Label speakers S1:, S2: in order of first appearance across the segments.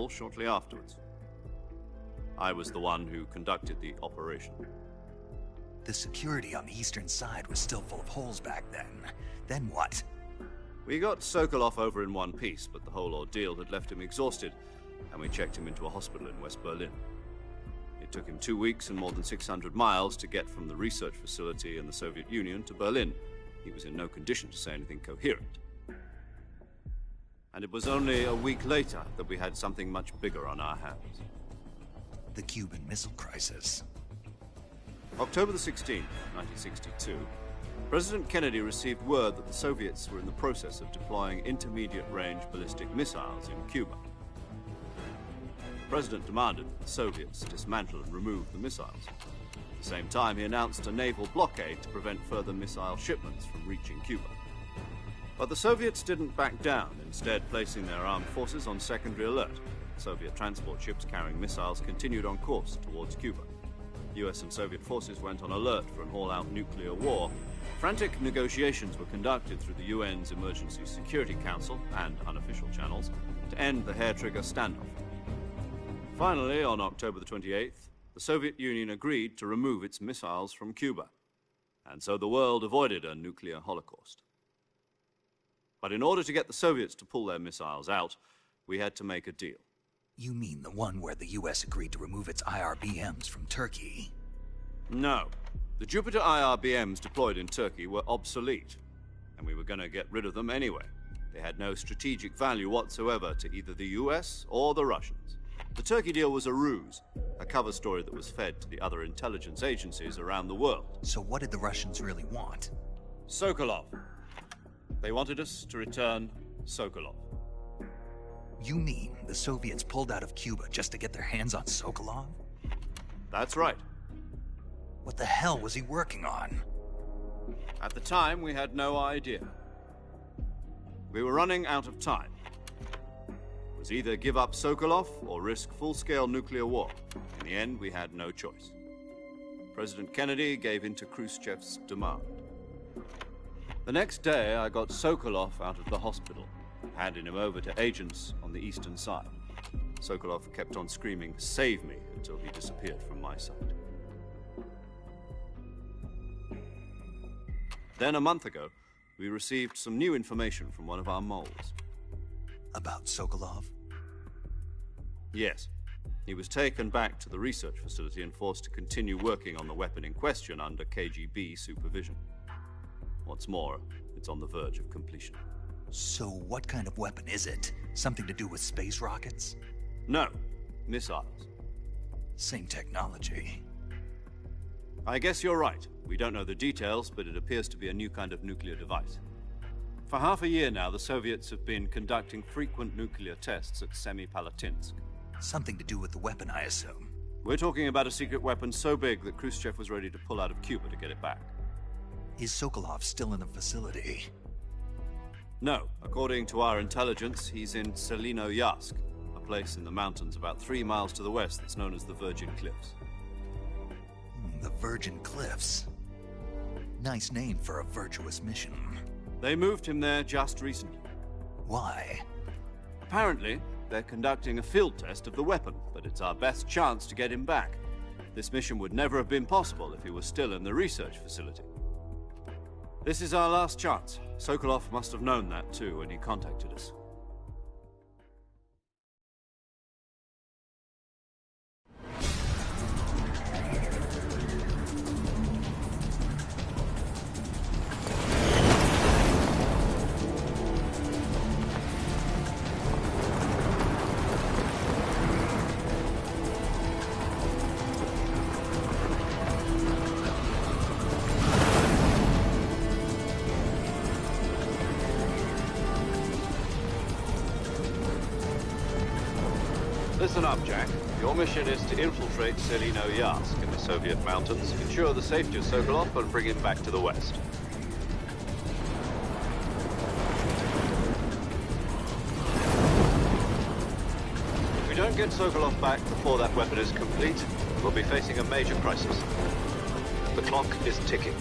S1: fall shortly afterwards. I was the one who conducted the operation.
S2: The security on the eastern side was still full of holes back then. Then what?
S1: We got Sokolov over in one piece, but the whole ordeal had left him exhausted, and we checked him into a hospital in West Berlin. It took him 2 weeks and more than 600 miles to get from the research facility in the Soviet Union to Berlin. He was in no condition to say anything coherent. And it was only a week later that we had something much bigger on our hands.
S2: The Cuban Missile Crisis.
S1: October the 16th, 1962, President Kennedy received word that the Soviets were in the process of deploying intermediate-range ballistic missiles in Cuba. The President demanded that the Soviets dismantle and remove the missiles. At the same time, he announced a naval blockade to prevent further missile shipments from reaching Cuba. But the Soviets didn't back down, instead placing their armed forces on secondary alert. Soviet transport ships carrying missiles continued on course towards Cuba. US and Soviet forces went on alert for an all-out nuclear war. Frantic negotiations were conducted through the UN's Emergency Security Council and unofficial channels to end the hair-trigger standoff. Finally, on October the 28th, the Soviet Union agreed to remove its missiles from Cuba, and so the world avoided a nuclear holocaust. But in order to get the Soviets to pull their missiles out, we had to make a deal.
S2: You mean the one where the US agreed to remove its IRBMs from Turkey?
S1: No. The Jupiter IRBMs deployed in Turkey were obsolete, and we were going to get rid of them anyway. They had no strategic value whatsoever to either the US or the Russians. The Turkey deal was a ruse, a cover story that was fed to the other intelligence agencies around the world.
S2: So what did the Russians really want?
S1: Sokolov. They wanted us to return Sokolov.
S2: You mean the Soviets pulled out of Cuba just to get their hands on Sokolov?
S1: That's right.
S2: What the hell was he working on?
S1: At the time, we had no idea. We were running out of time. It was either give up Sokolov or risk full-scale nuclear war. In the end, we had no choice. President Kennedy gave in to Khrushchev's demand. The next day, I got Sokolov out of the hospital, handing him over to agents on the eastern side. Sokolov kept on screaming, "Save me," until he disappeared from my sight. Then, a month ago, we received some new information from one of our moles.
S2: About Sokolov?
S1: Yes. He was taken back to the research facility and forced to continue working on the weapon in question under KGB supervision. What's more, it's on the verge of completion.
S2: So what kind of weapon is it? Something to do with space rockets?
S1: No, missiles.
S2: Same technology.
S1: I guess you're right. We don't know the details, but it appears to be a new kind of nuclear device. For half a year now, the Soviets have been conducting frequent nuclear tests at Semipalatinsk.
S2: Something to do with the weapon, I assume.
S1: We're talking about a secret weapon so big that Khrushchev was ready to pull out of Cuba to get it back.
S2: Is Sokolov still in the facility?
S1: No. According to our intelligence, he's in Selino-Yarsk, a place in the mountains about 3 miles to the west that's known as the Virgin Cliffs.
S2: The Virgin Cliffs. Nice name for a virtuous mission.
S1: They moved him there just recently.
S2: Why?
S1: Apparently, they're conducting a field test of the weapon, but it's our best chance to get him back. This mission would never have been possible if he was still in the research facility. This is our last chance. Sokolov must have known that too when he contacted us. Listen up, Jack. Your mission is to infiltrate Selino-Yarsk in the Soviet mountains, ensure the safety of Sokolov, and bring him back to the west. If we don't get Sokolov back before that weapon is complete, we'll be facing a major crisis. The clock is ticking.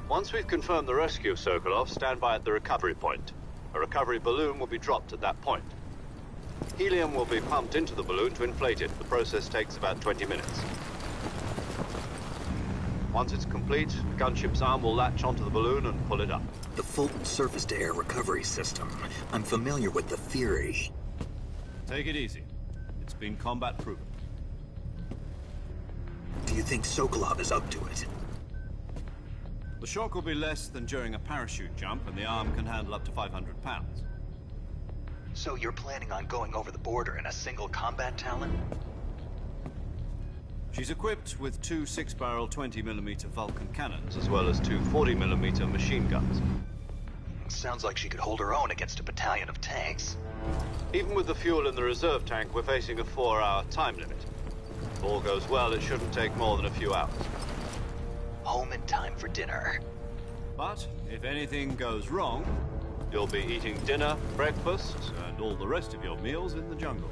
S1: Once we've confirmed the rescue of Sokolov, stand by at the recovery point. A recovery balloon will be dropped at that point. Helium will be pumped into the balloon to inflate it. The process takes about 20 minutes. Once it's complete, the gunship's arm will latch onto the balloon and pull it up.
S2: The Fulton surface-to-air recovery system. I'm familiar with the theory.
S1: Take it easy. It's been combat proven.
S2: Do you think Sokolov is up to it?
S1: The shock will be less than during a parachute jump, and the arm can handle up to 500 pounds.
S2: So you're planning on going over the border in a single combat Talon?
S1: She's equipped with two 6-barrel 20mm Vulcan cannons, as well as two 40mm machine guns.
S2: Sounds like she could hold her own against a battalion of tanks.
S1: Even with the fuel in the reserve tank, we're facing a 4-hour time limit. If all goes well, it shouldn't take more than a few hours.
S2: Home in time for dinner.
S1: But if anything goes wrong, you'll be eating dinner, breakfast, and all the rest of your meals in the jungle.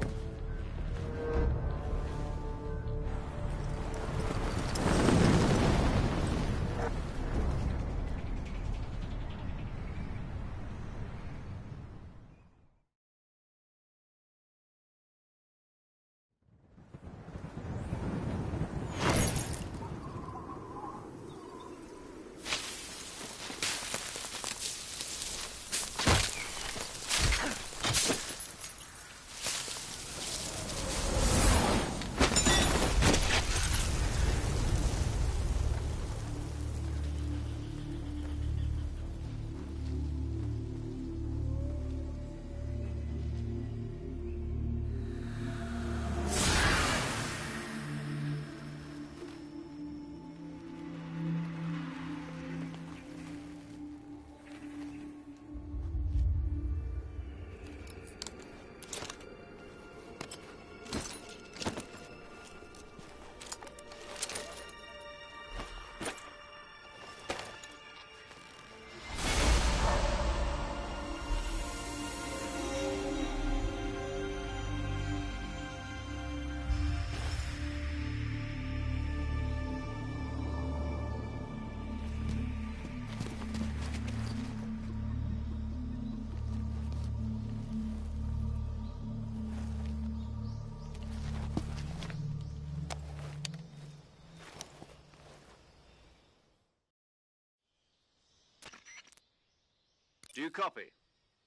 S1: Do you copy?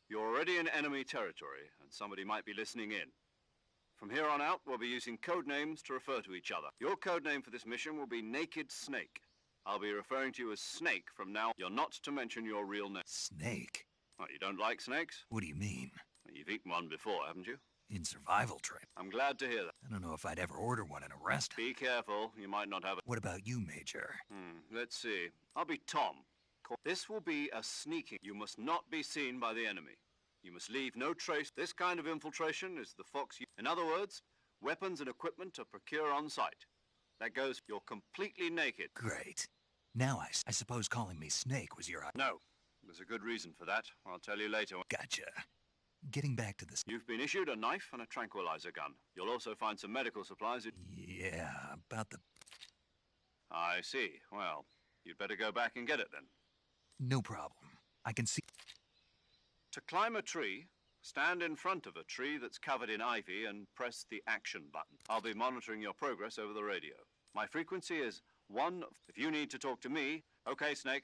S1: You're already in enemy territory, and somebody might be listening in. From here on out, we'll be using code names to refer to each other. Your code name for this mission will be Naked Snake. I'll be referring to you as Snake from now. You're not to mention your real name.
S2: Snake?
S1: Oh, you don't like snakes?
S2: What do you mean?
S1: You've eaten one before, haven't you?
S2: In survival training.
S1: I'm glad to hear that.
S2: I don't know if I'd ever order one in a restaurant.
S1: Be careful, you might not have it.
S2: What about you, Major?
S1: Let's see. I'll be Tom. This will be a sneaking. You must not be seen by the enemy. You must leave no trace. This kind of infiltration is the fox. In other words, weapons and equipment are procured on site. That goes, you're completely naked.
S2: Great. Now I suppose calling me Snake was your...
S1: No. There's a good reason for that. I'll tell you later.
S2: Gotcha. Getting back to this...
S1: You've been issued a knife and a tranquilizer gun. You'll also find some medical supplies.
S2: Yeah, about the...
S1: I see. Well, you'd better go back and get it then.
S2: No problem. I can see...
S1: To climb a tree, stand in front of a tree that's covered in ivy and press the action button. I'll be monitoring your progress over the radio. My frequency is 1... If you need to talk to me... Okay, Snake.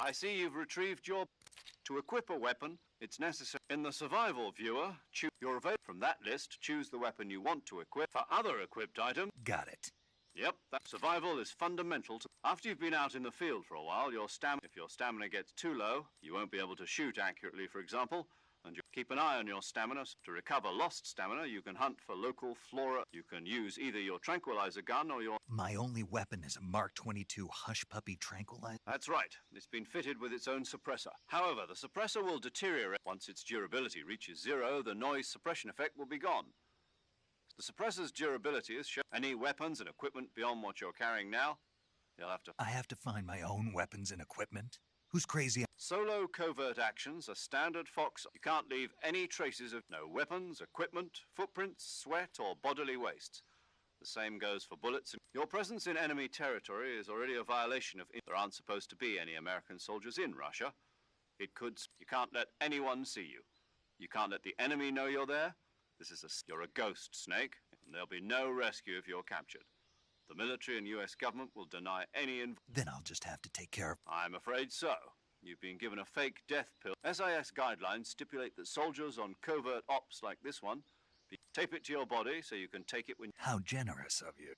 S1: I see you've retrieved your To equip a weapon, it's necessary. In the survival viewer, choose your from that list, choose the weapon you want to equip. For other equipped items,
S2: Got it.
S1: yep, that survival is fundamental to. After you've been out in the field for a while, if your stamina gets too low, you won't be able to shoot accurately, for example, and you keep an eye on your stamina. To recover lost stamina, you can hunt for local flora. You can use either your tranquilizer gun or your.
S2: My only weapon is a Mark 22 Hush Puppy tranquilizer.
S1: That's right. It's been fitted with its own suppressor. However, the suppressor will deteriorate. Once its durability reaches 0, the noise suppression effect will be gone. The suppressor's durability is shown. Any weapons and equipment beyond what you're carrying now, you'll have to.
S2: I have to find my own weapons and equipment? Who's crazy?
S1: Solo covert actions are standard Fox. You can't leave any traces of no weapons, equipment, footprints, sweat, or bodily waste. The same goes for bullets. Your presence in enemy territory is already a violation of. There aren't supposed to be any American soldiers in Russia. It could. You can't let anyone see you. You can't let the enemy know you're there. You're a ghost, Snake, and there'll be no rescue if you're captured. The military and U.S. government will deny any
S2: Then I'll just have to take care of.
S1: I'm afraid so. You've been given a fake death pill. SIS guidelines stipulate that soldiers on covert ops like this one tape it to your body so you can take it when.
S2: How generous of you.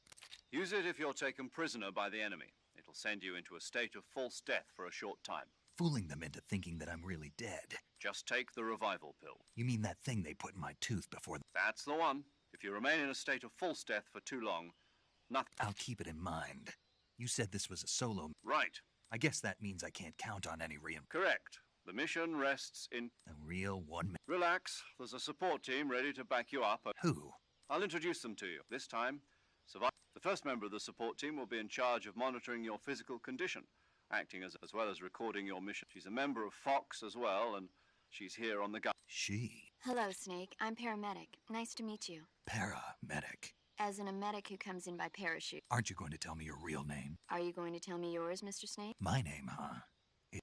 S1: Use it if you're taken prisoner by the enemy. It'll send you into a state of false death for a short time.
S2: Fooling them into thinking that I'm really dead.
S1: Just take the revival pill.
S2: You mean that thing they put in my tooth before?
S1: That's the one. If you remain in a state of false death for too long, nothing.
S2: I'll keep it in mind. You said this was a solo.
S1: Right.
S2: I guess that means I can't count on any
S1: Correct. The mission rests in.
S2: A real one.
S1: Relax. There's a support team ready to back you up.
S2: Who?
S1: I'll introduce them to you. This time, the first member of the support team will be in charge of monitoring your physical condition, acting as well as recording your mission. She's a member of Fox as well, and she's here on the gun.
S2: She.
S3: Hello, Snake. I'm paramedic. Nice to meet you.
S2: Paramedic.
S3: As in a medic who comes in by parachute.
S2: Aren't you going to tell me your real name?
S3: Are you going to tell me yours, Mr. Snake?
S2: My name, huh?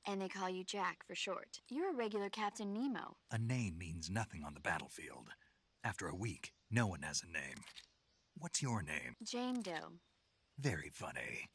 S3: And they call you Jack for short. You're a regular Captain Nemo.
S2: A name means nothing on the battlefield. After a week, no one has a name. What's your name?
S3: Jane Doe.
S2: Very funny.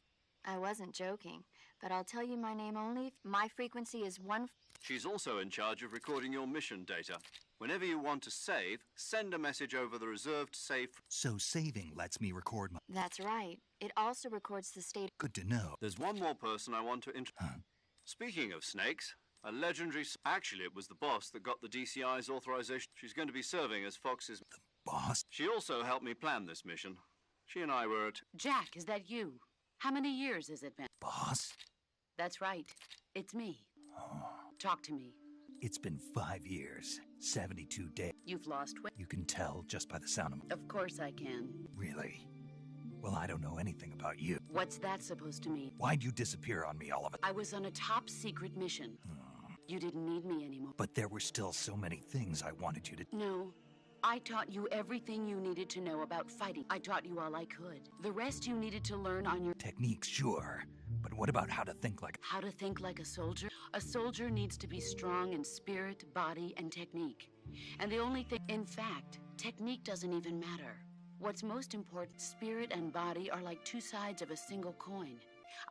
S3: I wasn't joking, but I'll tell you my name only if my frequency is 1.
S1: She's also in charge of recording your mission data. Whenever you want to save, send a message over the reserved save.
S2: So saving lets me record my...
S3: That's right. It also records the state.
S2: Good to know.
S1: There's one more person I want to
S2: Huh?
S1: Speaking of snakes, a legendary. Actually, it was the boss that got the DCI's authorization. She's going to be serving as Fox's.
S2: Boss?
S1: She also helped me plan this mission. She and I were at.
S4: Jack, is that you? How many years has it been?
S2: Boss?
S4: That's right. It's me. Talk to me.
S2: It's been 5 years, 72 days.
S4: You've lost weight.
S2: You can tell just by the sound of...
S4: Of course I can.
S2: Really? Well, I don't know anything about you.
S4: What's that supposed to mean?
S2: Why'd you disappear on me all of it?
S4: I was on a top secret mission. You didn't need me anymore.
S2: But there were still so many things I wanted you to...
S4: No. I taught you everything you needed to know about fighting. I taught you all I could. The rest you needed to learn on your...
S2: Techniques, sure. But what about how to think like...
S4: How to think like a soldier? A soldier needs to be strong in spirit, body, and technique. And the only thing... In fact, technique doesn't even matter. What's most important, spirit and body are like two sides of a single coin.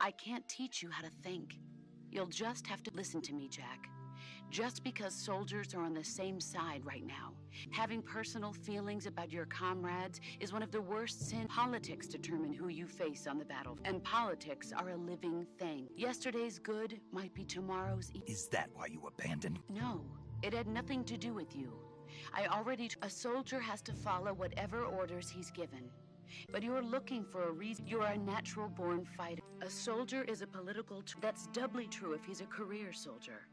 S4: I can't teach you how to think. You'll just have to listen to me, Jack. Just because soldiers are on the same side right now, having personal feelings about your comrades is one of the worst sins. Politics determine who you face on the battlefield, and politics are a living thing. Yesterday's good might be tomorrow's evil.
S2: Is that why you abandoned?
S4: No, it had nothing to do with you. A soldier has to follow whatever orders he's given. But you're looking for a reason. You're a natural-born fighter. A soldier is a political... That's doubly true if he's a career soldier.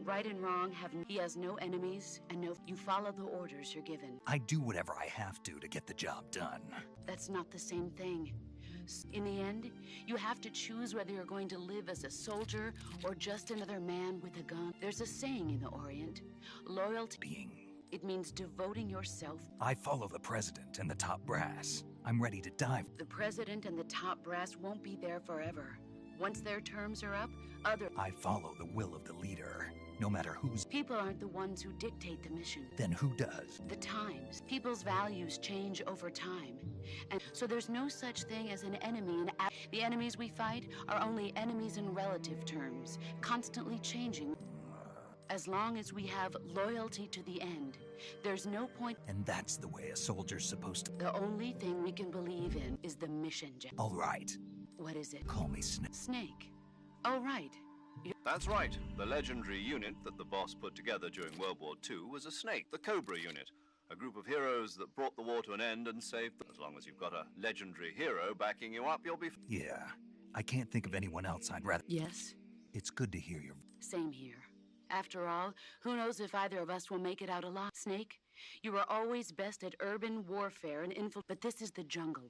S4: Right and wrong he has no enemies, and you follow the orders you're given.
S2: I do whatever I have to get the job done.
S4: That's not the same thing. In the end, you have to choose whether you're going to live as a soldier or just another man with a gun. There's a saying in the Orient, loyalty... It means devoting yourself.
S2: I follow the president and the top brass. I'm ready to die.
S4: The president and the top brass won't be there forever. Once their terms are up,
S2: I follow the will of the leader, no matter who's...
S4: People aren't the ones who dictate the mission.
S2: Then who does?
S4: The times. People's values change over time. And so there's no such thing as an enemy. The enemies we fight are only enemies in relative terms, constantly changing. As long as we have loyalty to the end, there's no point.
S2: And that's the way a soldier's supposed to...
S4: The only thing we can believe in is the mission, Jack.
S2: All right.
S4: What is it?
S2: Call me Snake.
S4: Snake. Oh, right.
S1: That's right. The legendary unit that the boss put together during World War II was a Snake, the Cobra unit. A group of heroes that brought the war to an end and saved them. As long as you've got a legendary hero backing you up, you'll be...
S2: Yeah. I can't think of anyone else I'd rather...
S4: Yes?
S2: It's good to hear your...
S4: Same here. After all, who knows if either of us will make it out alive? Snake, you are always best at urban warfare and but this is the jungle.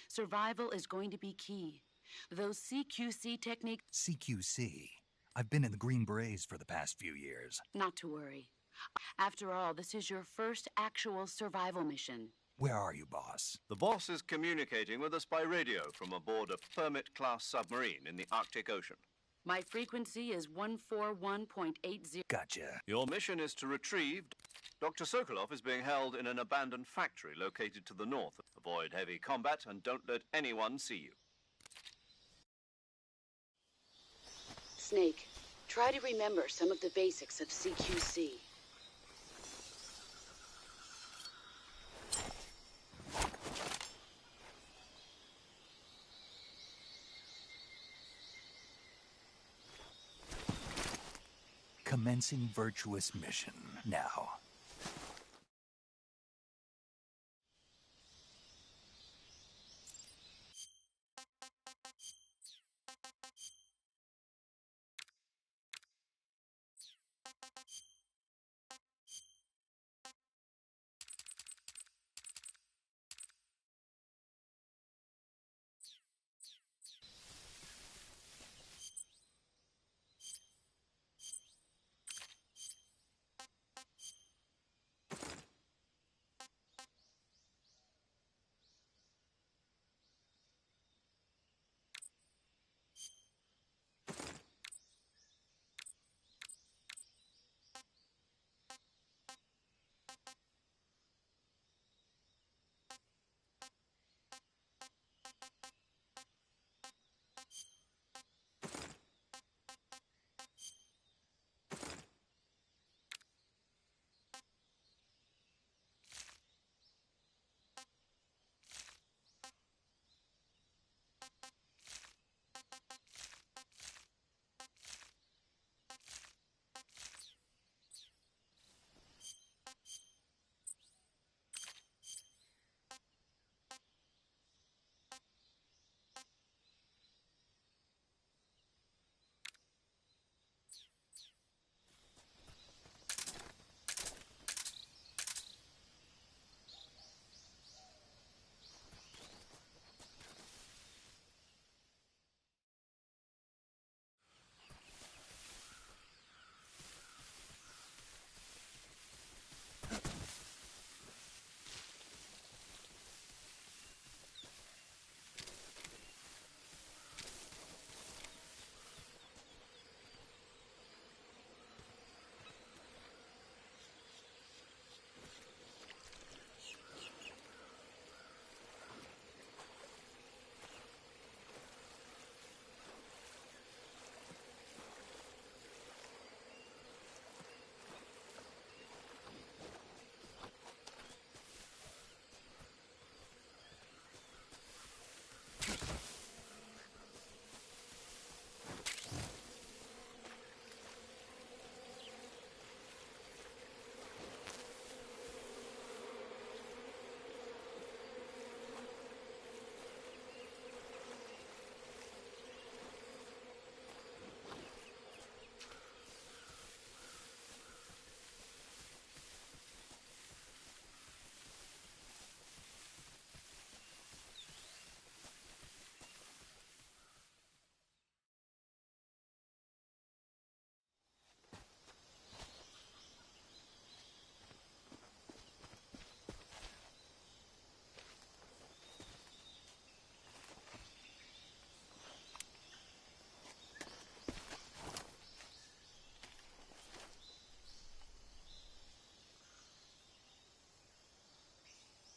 S4: Survival is going to be key. Those CQC techniques...
S2: CQC? I've been in the Green Berets for the past few years.
S4: Not to worry. After all, this is your first actual survival mission.
S2: Where are you, boss?
S1: The boss is communicating with us by radio from aboard a Permit-class submarine in the Arctic Ocean.
S4: My frequency is 141.80.
S2: Gotcha.
S1: Your mission is to retrieve... Dr. Sokolov is being held in an abandoned factory located to the north. Avoid heavy combat and don't let anyone see you.
S4: Snake, try to remember some of the basics of CQC.
S2: Commencing virtuous mission now.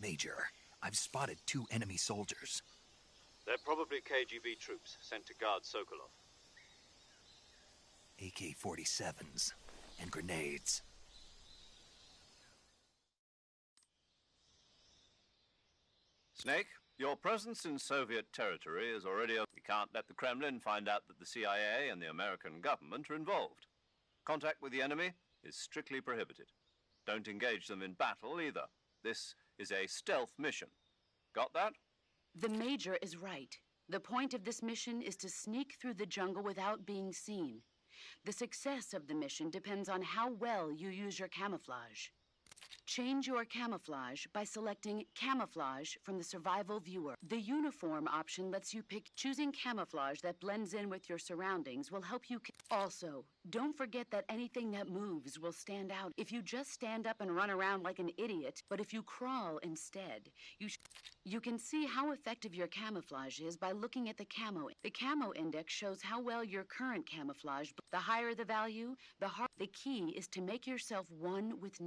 S2: Major, I've spotted 2 enemy soldiers.
S1: They're probably KGB troops sent to guard Sokolov.
S2: AK-47s. and grenades.
S1: Snake, your presence in Soviet territory is already... We can't let the Kremlin find out that the CIA and the American government are involved. Contact with the enemy is strictly prohibited. Don't engage them in battle either. This is a stealth mission. Got that?
S4: The Major is right. The point of this mission is to sneak through the jungle without being seen. The success of the mission depends on how well you use your camouflage. Change your camouflage by selecting Camouflage from the Survival Viewer. The Uniform option lets you pick. Choosing camouflage that blends in with your surroundings will help you. Also, don't forget that anything that moves will stand out. If you just stand up and run around like an idiot, but if you crawl instead, you can see how effective your camouflage is by looking at the camo. The camo index shows how well your current camouflage. The higher the value, the harder. The key is to make yourself one with.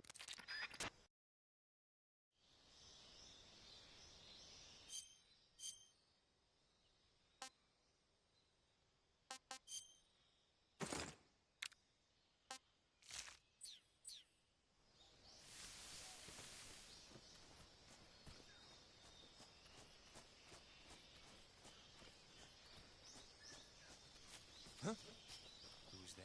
S2: Who's that?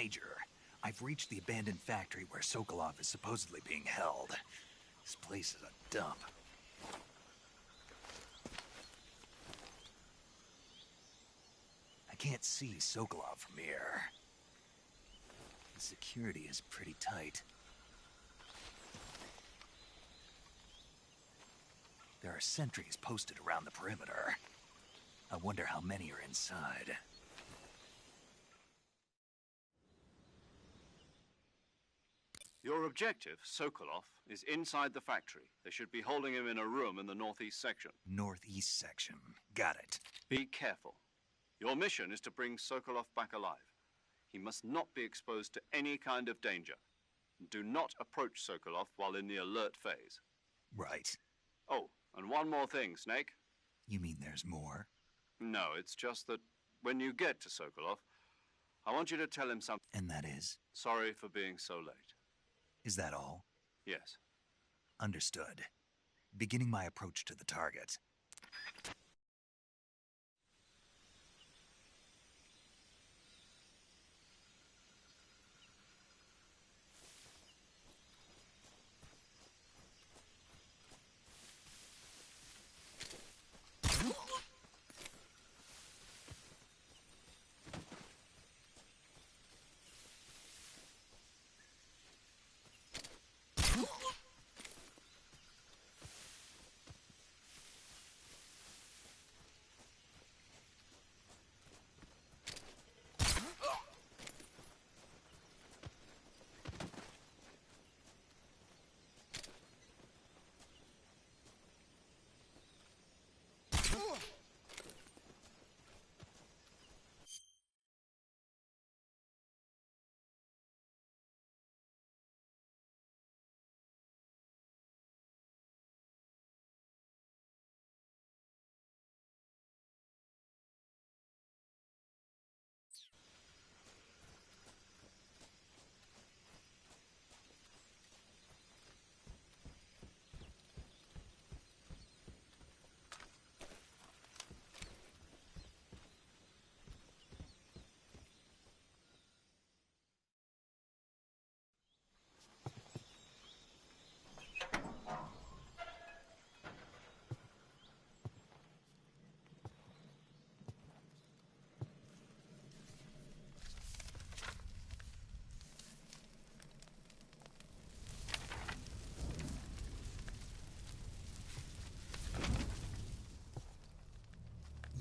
S2: Major, I've reached the abandoned factory where Sokolov is supposedly being held. This place is a dump. I can't see Sokolov from here. The security is pretty tight. There are sentries posted around the perimeter. I wonder how many are inside.
S1: Your objective, Sokolov, is inside the factory. They should be holding him in a room in the northeast section.
S2: Northeast section. Got it.
S1: Be careful. Your mission is to bring Sokolov back alive. He must not be exposed to any kind of danger. Do not approach Sokolov while in the alert phase.
S2: Right.
S1: Oh, and one more thing, Snake.
S2: You mean there's more?
S1: No, it's just that when you get to Sokolov, I want you to tell him something.
S2: And that is?
S1: Sorry for being so late.
S2: Is that all?
S1: Yes.
S2: Understood. Beginning my approach to the target.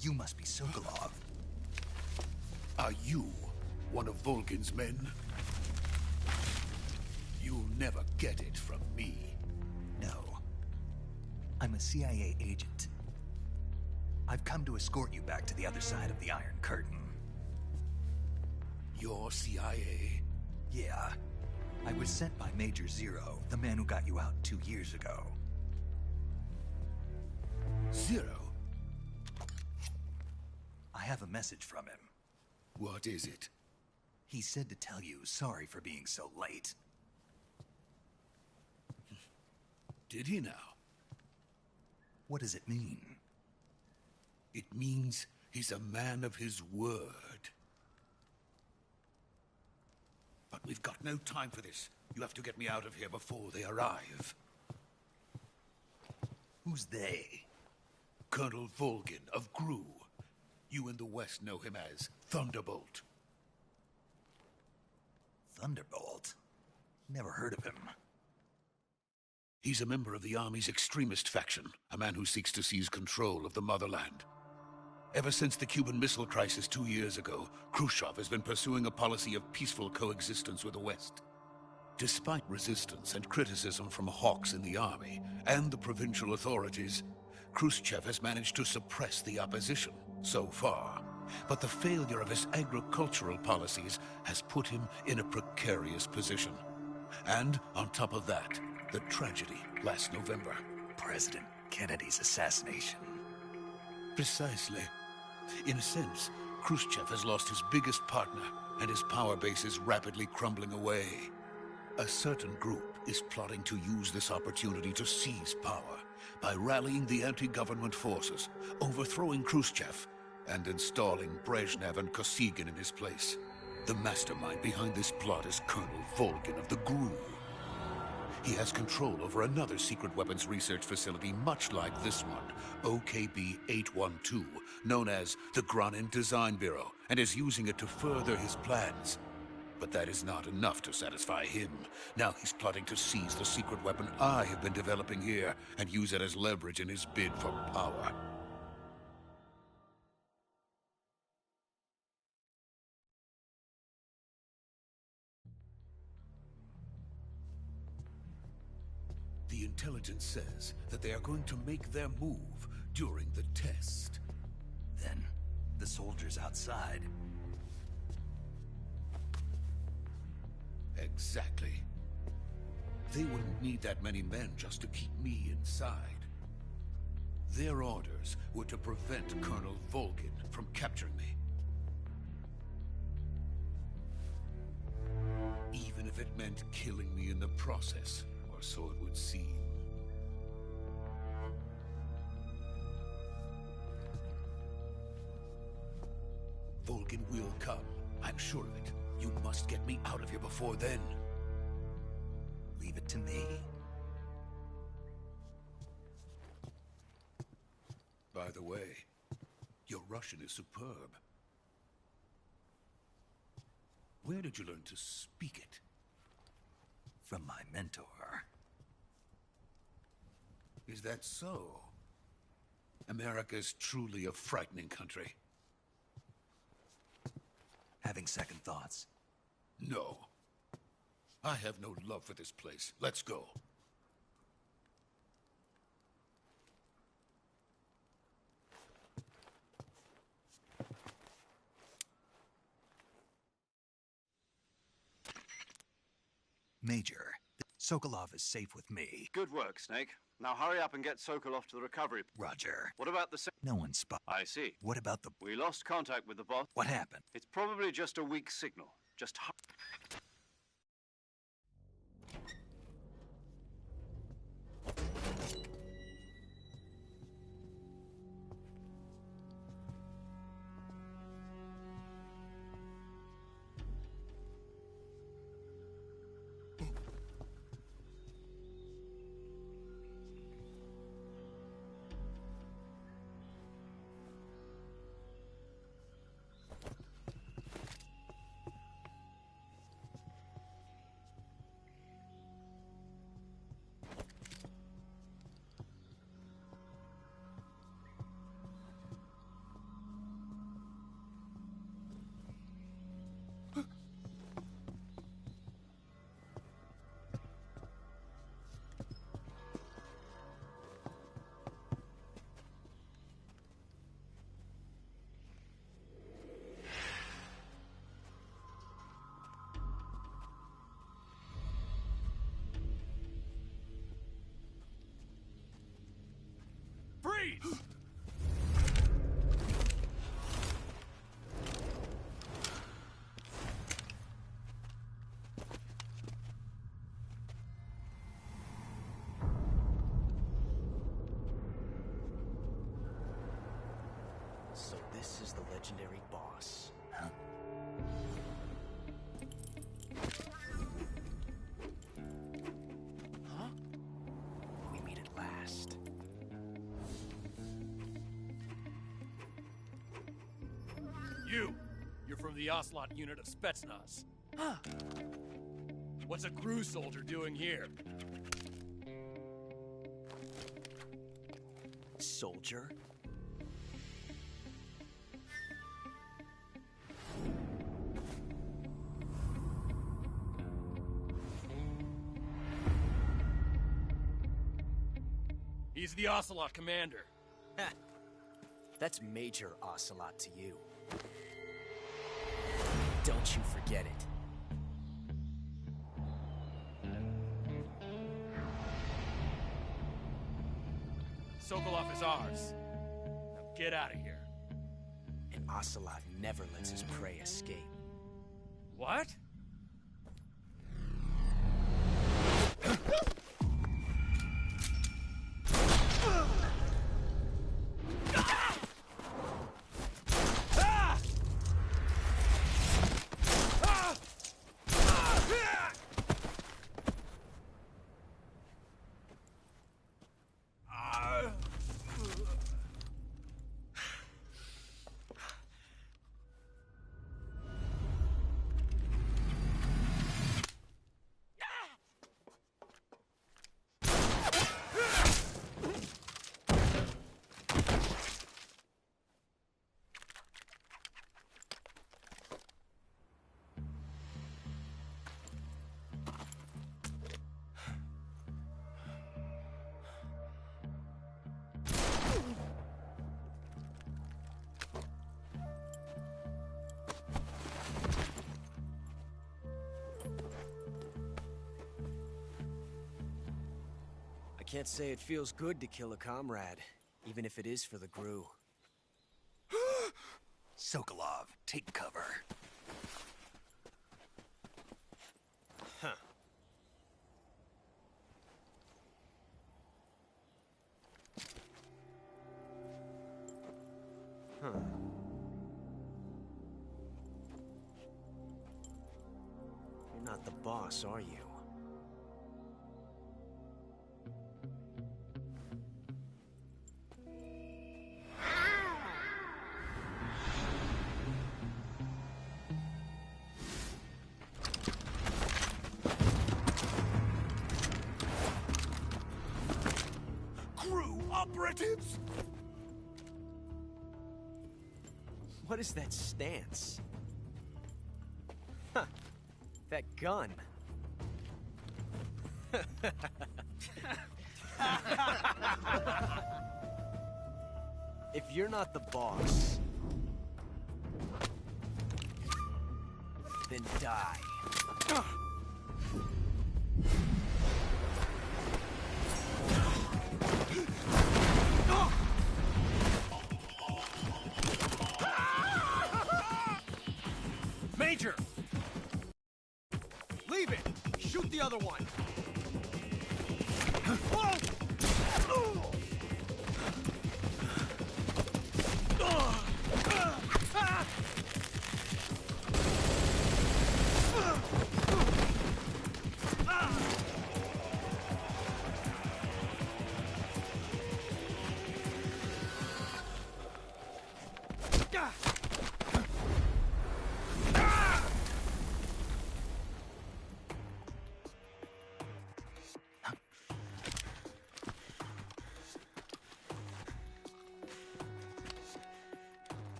S2: You must be Sokolov.
S5: Are you one of Volgin's men? You'll never get it from me.
S2: No. I'm a CIA agent. I've come to escort you back to the other side of the Iron Curtain.
S5: You're CIA?
S2: Yeah. I was sent by Major Zero, the man who got you out 2 years ago.
S5: Zero?
S2: I have a message from him.
S5: What is it?
S2: He said to tell you sorry for being so late.
S5: Did he now?
S2: What does it mean?
S5: It means he's a man of his word. But we've got no time for this. You have to get me out of here before they arrive.
S2: Who's they?
S5: Colonel Volgin of GRU. You in the West know him as Thunderbolt.
S2: Thunderbolt? Never heard of him.
S5: He's a member of the Army's extremist faction, a man who seeks to seize control of the motherland. Ever since the Cuban Missile Crisis 2 years ago, Khrushchev has been pursuing a policy of peaceful coexistence with the West. Despite resistance and criticism from hawks in the Army and the provincial authorities, Khrushchev has managed to suppress the opposition so far. But the failure of his agricultural policies has put him in a precarious position. And on top of that, the tragedy last November.
S2: President Kennedy's assassination.
S5: Precisely. In a sense, Khrushchev has lost his biggest partner, and his power base is rapidly crumbling away. A certain group is plotting to use this opportunity to seize power by rallying the anti-government forces, overthrowing Khrushchev, and installing Brezhnev and Kosygin in his place. The mastermind behind this plot is Colonel Volgin of the GRU. He has control over another secret weapons research facility much like this one, OKB-812, known as the Granin Design Bureau, and is using it to further his plans. But that is not enough to satisfy him. Now he's plotting to seize the secret weapon I have been developing here and use it as leverage in his bid for power. The intelligence says that they are going to make their move during the test.
S2: Then, the soldiers outside.
S5: Exactly. They wouldn't need that many men just to keep me inside. Their orders were to prevent Colonel Volgin from capturing me. Even if it meant killing me in the process, or so it would seem. Volgin will come. I'm sure of it. You must get me out of here before then.
S2: Leave it to me.
S5: By the way, your Russian is superb. Where did you learn to speak it?
S2: From my mentor.
S5: Is that so? America is truly a frightening country.
S2: Having second thoughts?
S5: No. I have no love for this place. Let's go.
S2: Major, Sokolov is safe with me.
S1: Good work, Snake. Now hurry up and get Sokolov to the recovery.
S2: Roger.
S1: What about the...
S2: No one spot.
S1: I see.
S2: What about the...
S1: We lost contact with the boss.
S2: What happened?
S1: It's probably just a weak signal. Just...
S6: Freeze!
S7: So this is the legendary boss.
S2: Huh?
S7: Huh? We meet at last.
S6: You're from the Ocelot unit of Spetsnaz.
S7: Huh.
S6: What's a GRU soldier doing here?
S7: Soldier?
S6: He's the Ocelot commander.
S7: Ha. That's Major Ocelot to you. Don't you forget it.
S6: Sokolov is ours. Now get out of here.
S7: And Ocelot never lets his prey escape.
S6: What?
S7: can't say it feels good to kill a comrade, even if it is for the GRU.
S2: Sokolov, take cover.
S7: Huh. Huh. You're not the boss, are you?
S5: GRU operatives!
S7: What is that stance? Huh. That gun. If you're not the boss, then die. Major! Leave it! Shoot the other one!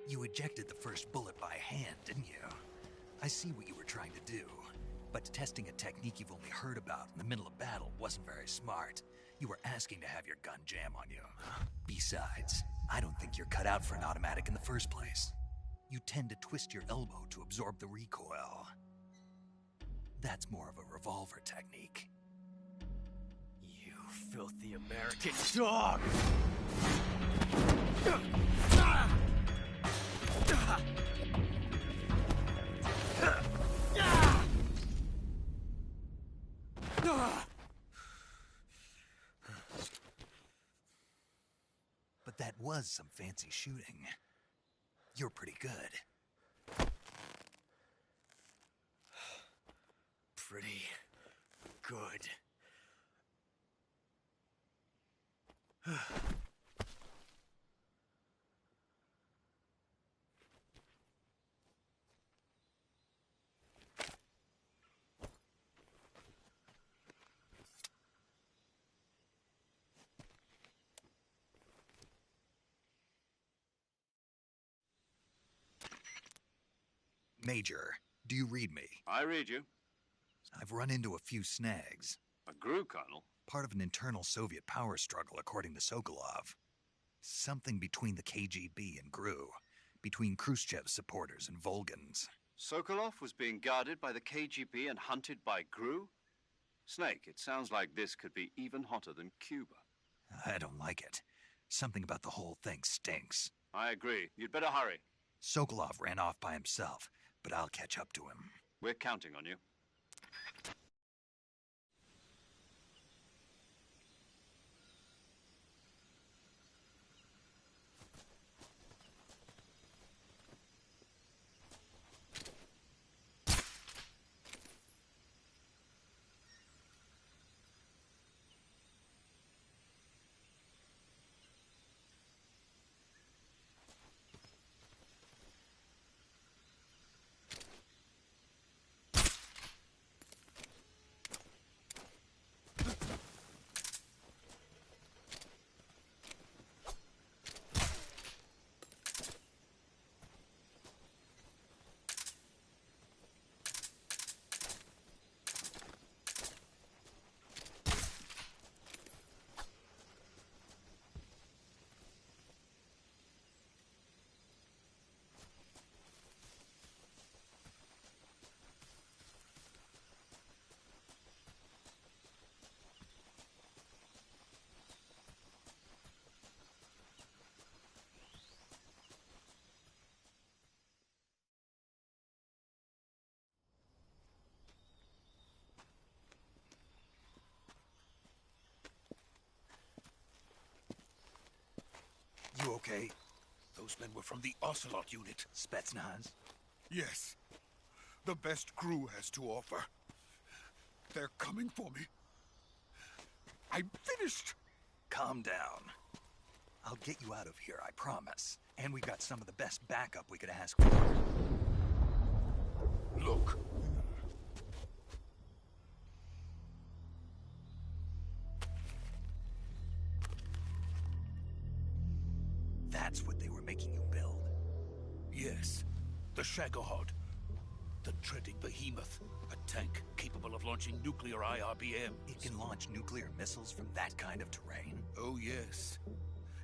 S2: You ejected the first bullet by hand, didn't you? I see what you were trying to do. But testing a technique you've only heard about in the middle of battle wasn't very smart. You were asking to have your gun jam on you. Besides, I don't think you're cut out for an automatic in the first place. You tend to twist your elbow to absorb the recoil. That's more of a revolver technique.
S7: You filthy American dog!
S2: But that was some fancy shooting. You're pretty good.
S7: Pretty good.
S2: Major, do you read me?
S1: I read you.
S2: I've run into a few snags.
S1: A GRU colonel?
S2: Part of an internal Soviet power struggle, according to Sokolov. Something between the KGB and GRU. Between Khrushchev's supporters and Volgans.
S1: Sokolov was being guarded by the KGB and hunted by GRU? Snake, it sounds like this could be even hotter than Cuba.
S2: I don't like it. Something about the whole thing stinks.
S1: I agree. You'd better hurry.
S2: Sokolov ran off by himself, but I'll catch up to him.
S1: We're counting on you.
S2: okay?
S5: Those men were from the Ocelot unit.
S2: Spetsnaz?
S5: Yes. The best crew has to offer. They're coming for me. I'm finished.
S2: Calm down. I'll get you out of here, I promise. And we've got some of the best backup we could ask for.
S5: Look.
S2: That's what they were making you build?
S5: Yes. The Shagohod. The treading behemoth. A tank capable of launching nuclear IRBMs.
S2: It can launch nuclear missiles from that kind of terrain?
S5: Oh, yes.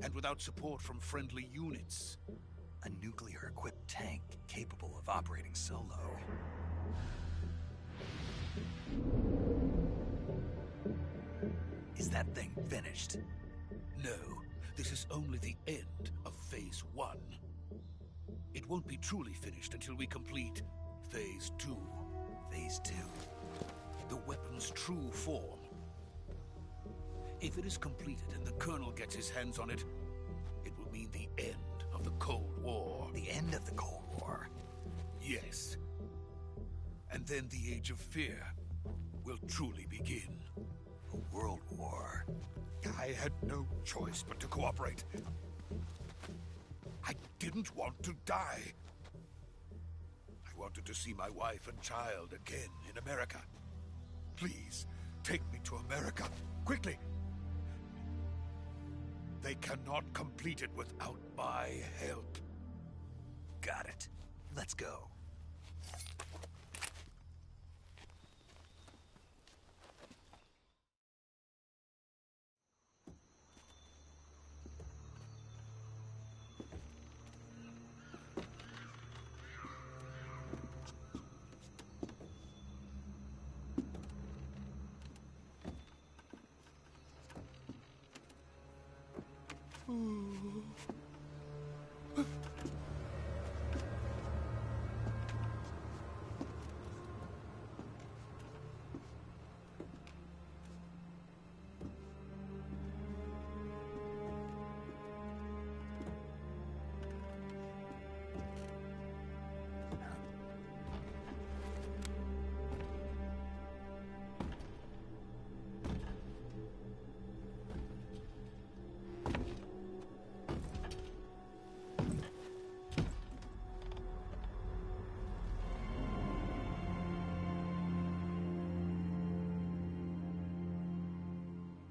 S5: And without support from friendly units.
S2: A nuclear-equipped tank capable of operating solo. Is that thing finished?
S5: No, this is only the end of Phase 1. It won't be truly finished until we complete Phase 2.
S2: Phase 2?
S5: The weapon's true form. If it is completed and the Colonel gets his hands on it, it will mean the end of the Cold War.
S2: The end of the Cold War?
S5: Yes. And then the Age of Fear will truly begin.
S2: A world war?
S5: I had no choice but to cooperate. I didn't want to die. I wanted to see my wife and child again in America. Please, take me to America, quickly. They cannot complete it without my help.
S2: Got it. Let's go.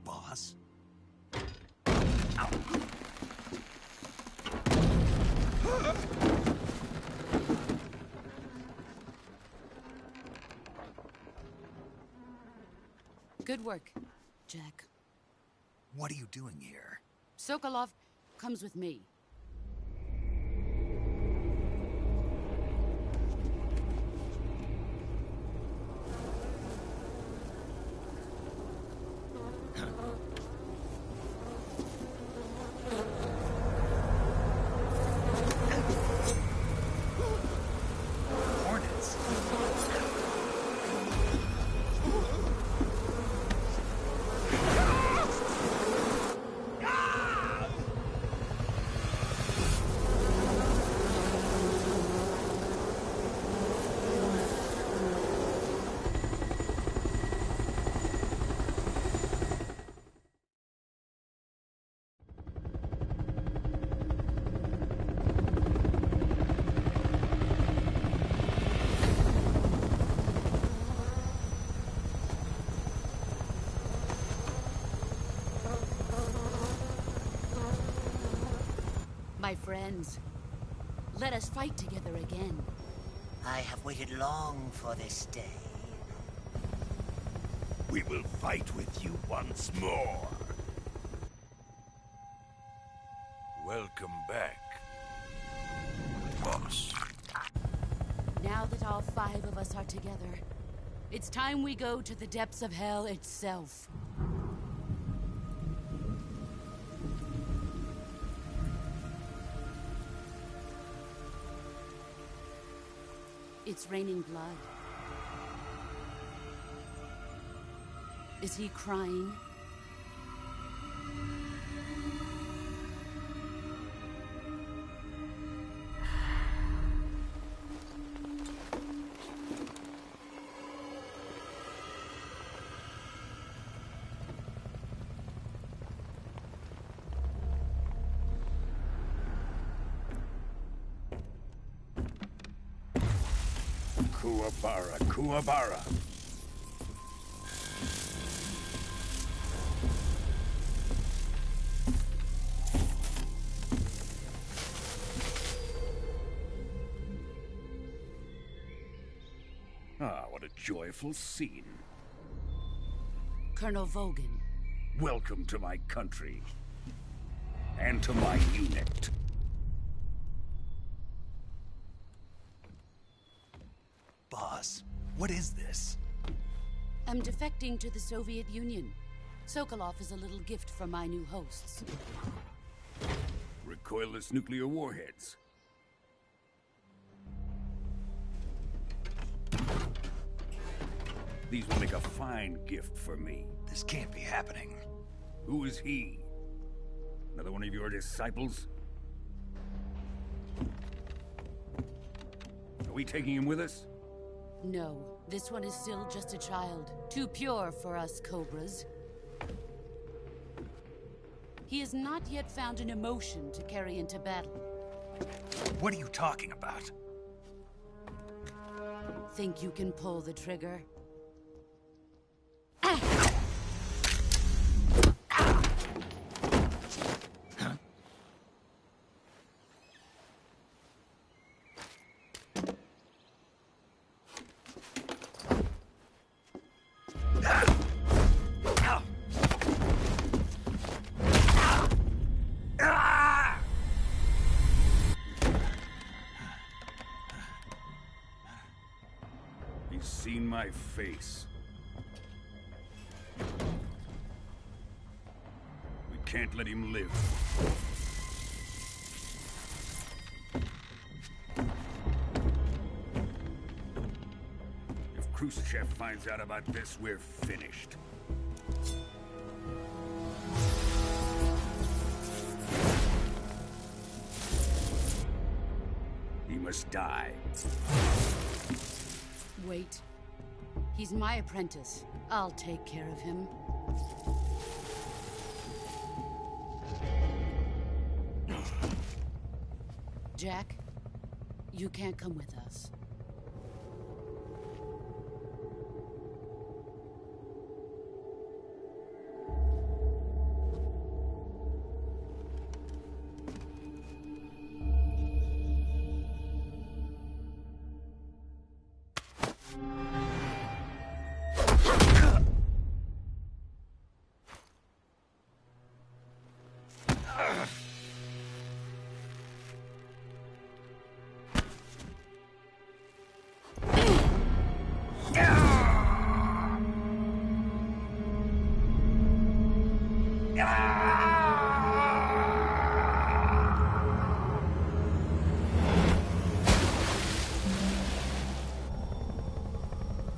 S2: Boss? Ow.
S4: Good work, Jack.
S2: What are you doing here?
S4: Sokolov comes with me.
S2: Hornets?
S4: My friends, let us fight together again.
S8: I have waited long for this day.
S5: We will fight with you once more. Welcome back, boss.
S4: Now that all 5 of us are together, it's time we go to the depths of hell itself. It's raining blood. Is he crying?
S9: Kuwabara, Kuwabara. Ah, what a joyful scene.
S4: Colonel Vogan.
S9: Welcome to my country. And to my unit.
S2: Boss, what is this?
S4: I'm defecting to the Soviet Union. Sokolov is a little gift from my new hosts.
S9: Recoilless nuclear warheads. These will make a fine gift for me.
S2: This can't be happening.
S9: Who is he? Another one of your disciples? Are we taking him with us?
S4: No, this one is still just a child. Too pure for us Cobras. He has not yet found an emotion to carry into battle.
S2: What are you talking about?
S4: Think you can pull the trigger?
S9: He's seen my face. We can't let him live. If Khrushchev finds out about this, we're finished. He must die.
S4: Wait. He's my apprentice. I'll take care of him. Jack, you can't come with us.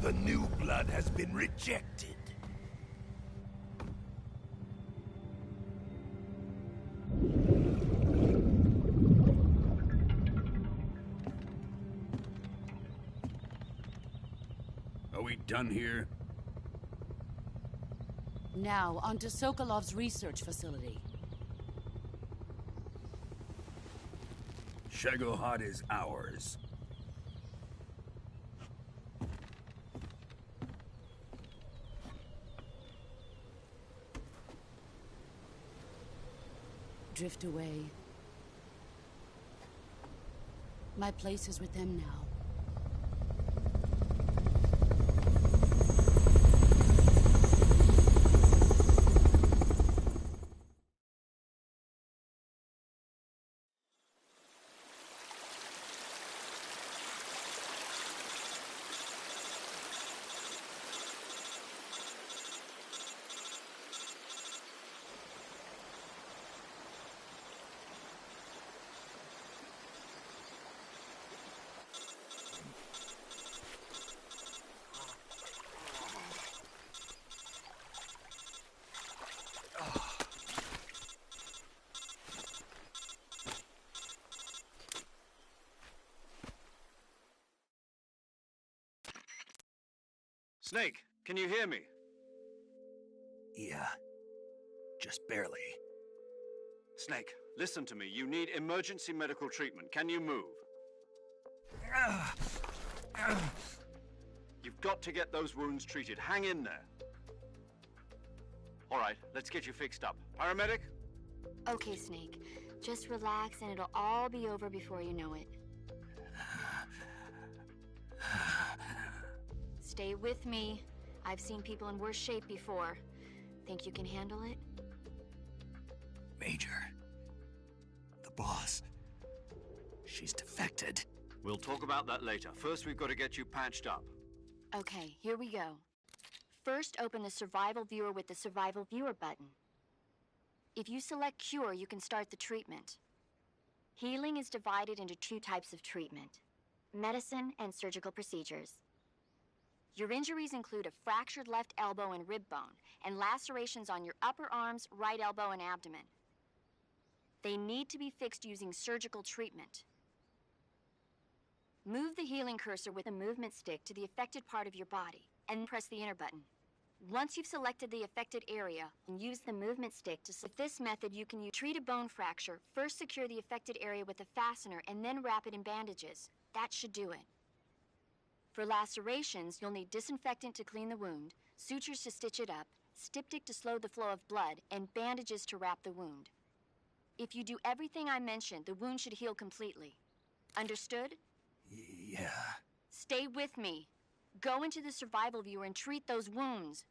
S2: The new blood has been rejected.
S9: Are we done here?
S4: Now, onto Sokolov's research facility.
S9: Shagohod is ours.
S4: Drift away. My place is with them now.
S1: Snake, can you hear me?
S2: Yeah. Just barely.
S1: Snake, listen to me. You need emergency medical treatment. Can you move? You've got to get those wounds treated. Hang in there. All right, let's get you fixed up. Paramedic?
S3: Okay, Snake. Just relax and it'll all be over before you know it. Stay with me. I've seen people in worse shape before. Think you can handle it?
S2: Major. The boss. She's defected.
S1: We'll talk about that later. First, we've got to get you patched up.
S3: Okay, here we go. First, open the Survival Viewer with the Survival Viewer button. If you select Cure, you can start the treatment. Healing is divided into two types of treatment: medicine and surgical procedures. Your injuries include a fractured left elbow and rib bone, and lacerations on your upper arms, right elbow, and abdomen. They need to be fixed using surgical treatment. Move the healing cursor with a movement stick to the affected part of your body, and press the enter button. Once you've selected the affected area, use the movement stick to... With this method, you can treat a bone fracture. First, secure the affected area with a fastener, and then wrap it in bandages. That should do it. For lacerations, you'll need disinfectant to clean the wound, sutures to stitch it up, styptic to slow the flow of blood, and bandages to wrap the wound. If you do everything I mentioned, the wound should heal completely. Understood?
S2: Yeah.
S3: Stay with me. Go into the Survival Viewer and treat those wounds.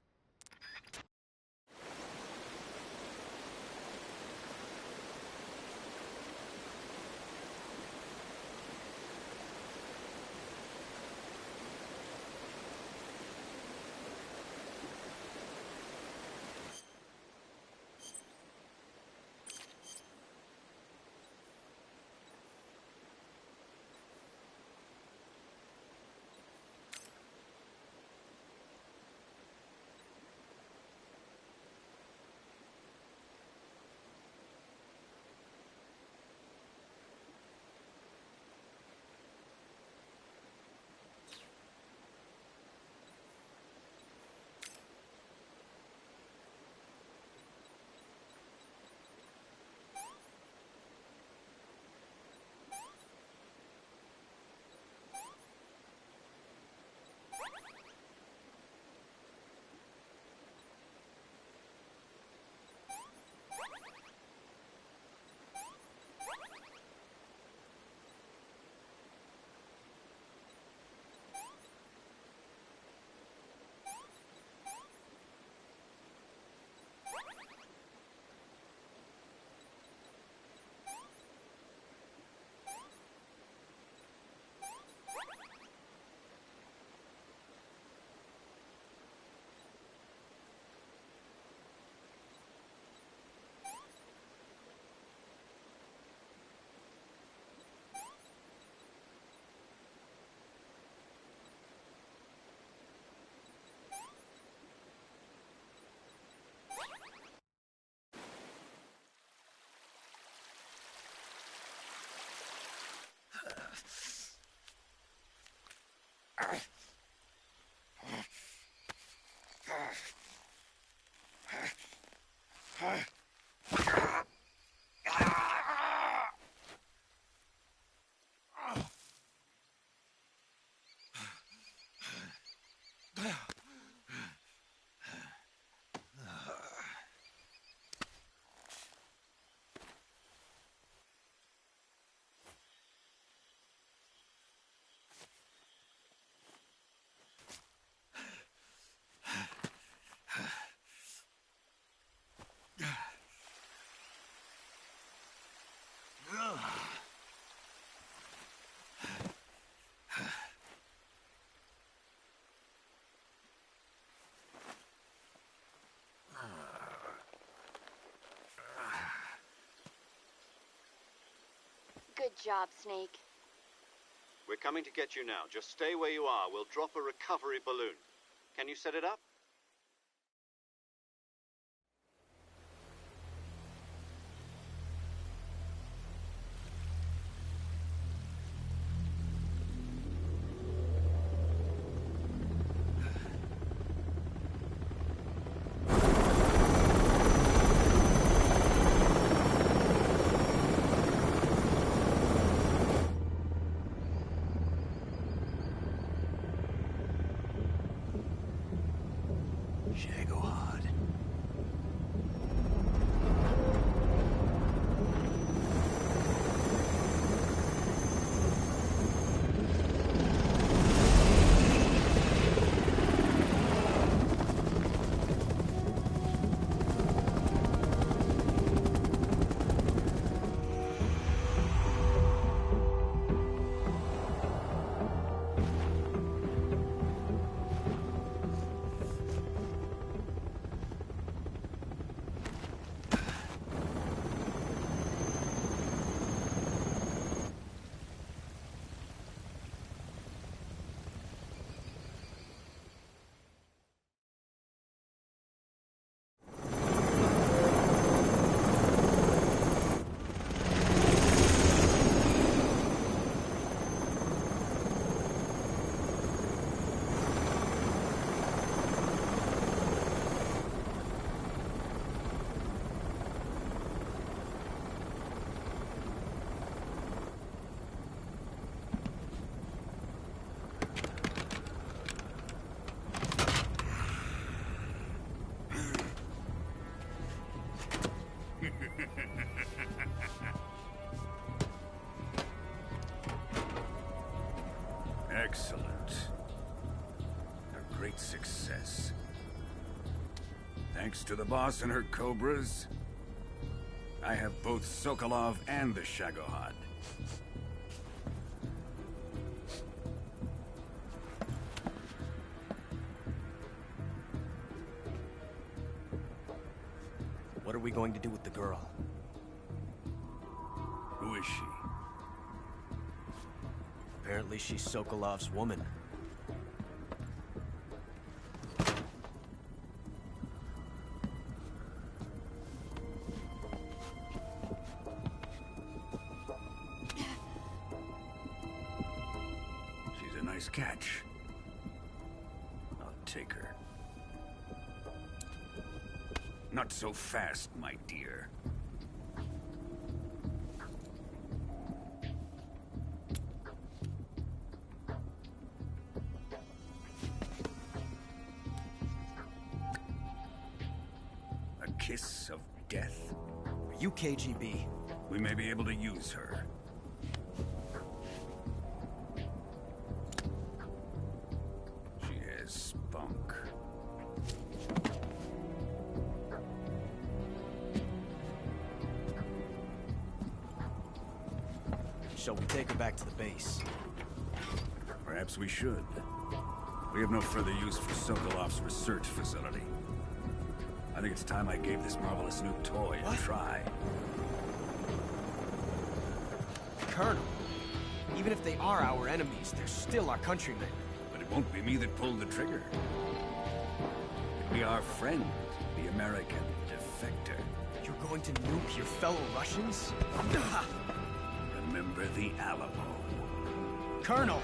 S3: Good job, Snake.
S1: We're coming to get you now. Just stay where you are. We'll drop a recovery balloon. Can you set it up?
S9: Excellent. A great success. Thanks to the boss and her cobras, I have both Sokolov and the Shagohod.
S7: What are we going to do with the girl?
S9: Who is she?
S7: Apparently she's Sokolov's woman.
S9: She's a nice catch. I'll take her. Not so fast, my dear. A kiss of death?
S7: Are you KGB?
S9: We may be able to use her. She has spunk.
S7: Shall we take her back to the base?
S9: Perhaps we should. We have no further use for Sokolov's research facility. I think it's time I gave this marvelous new toy a try.
S7: Colonel, even if they are our enemies, they're still our countrymen.
S9: But it won't be me that pulled the trigger. It'll be our friend, the American defector.
S7: You're going to nuke your fellow Russians?
S9: Remember the Alamo.
S7: Colonel!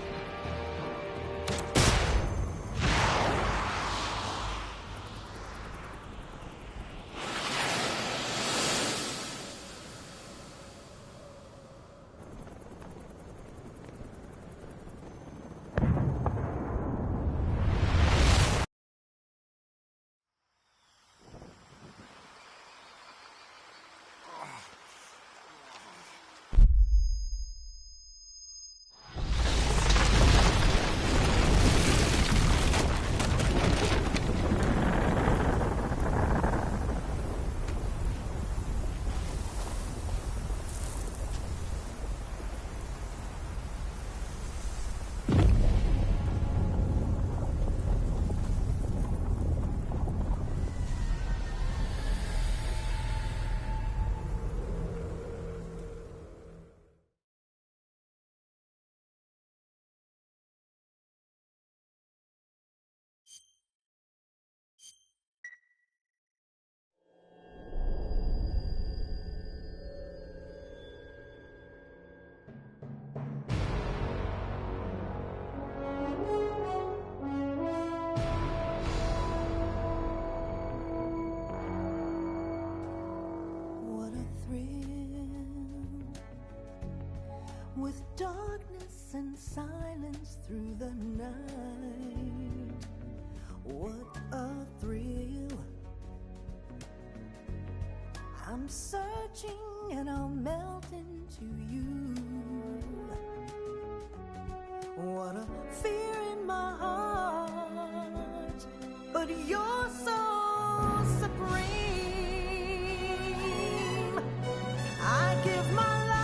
S10: With darkness and silence through the night, what a thrill. I'm searching and I'll melt into you. What a fear in my heart, but you're so supreme. I give my life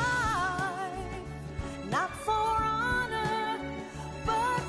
S10: not for honor, but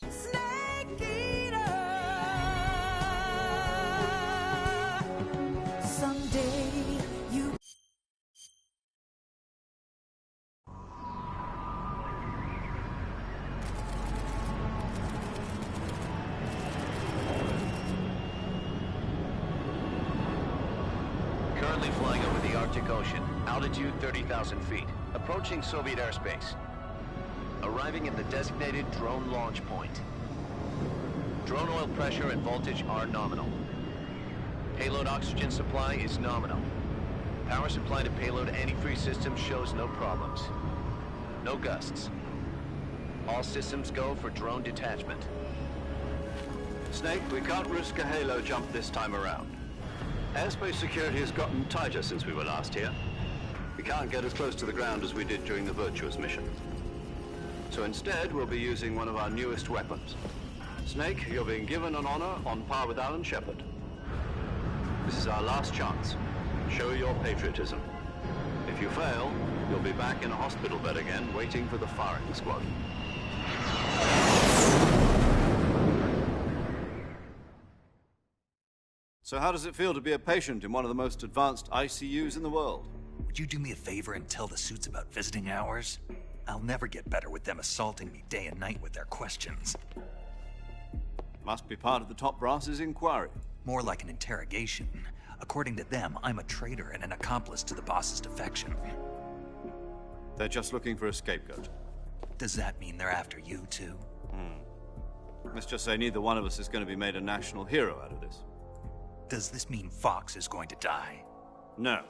S10: Snake eater. Someday you.
S11: Currently flying over the Arctic Ocean, altitude 30,000 feet, approaching Soviet airspace. Arriving at the designated drone launch point. Drone oil pressure and voltage are nominal. Payload oxygen supply is nominal. Power supply to payload antifreeze system shows no problems. No gusts. All systems go for drone detachment.
S1: Snake, we can't risk a halo jump this time around. Airspace security has gotten tighter since we were last here. We can't get as close to the ground as we did during the Virtuous mission. So instead, we'll be using one of our newest weapons. Snake, you're being given an honor on par with Alan Shepard. This is our last chance. Show your patriotism. If you fail, you'll be back in a hospital bed again, waiting for the firing squad. So how does it feel to be a patient in one of the most advanced ICUs in the world?
S2: Would you do me a favor and tell the suits about visiting hours? I'll never get better with them assaulting me day and night with their questions.
S1: Must be part of the top brass's inquiry.
S2: More like an interrogation. According to them, I'm a traitor and an accomplice to the boss's defection.
S1: They're just looking for a scapegoat.
S2: Does that mean they're after you, too?
S1: Let's just say neither one of us is going to be made a national hero out of this.
S2: Does this mean Fox is going to die?
S1: No.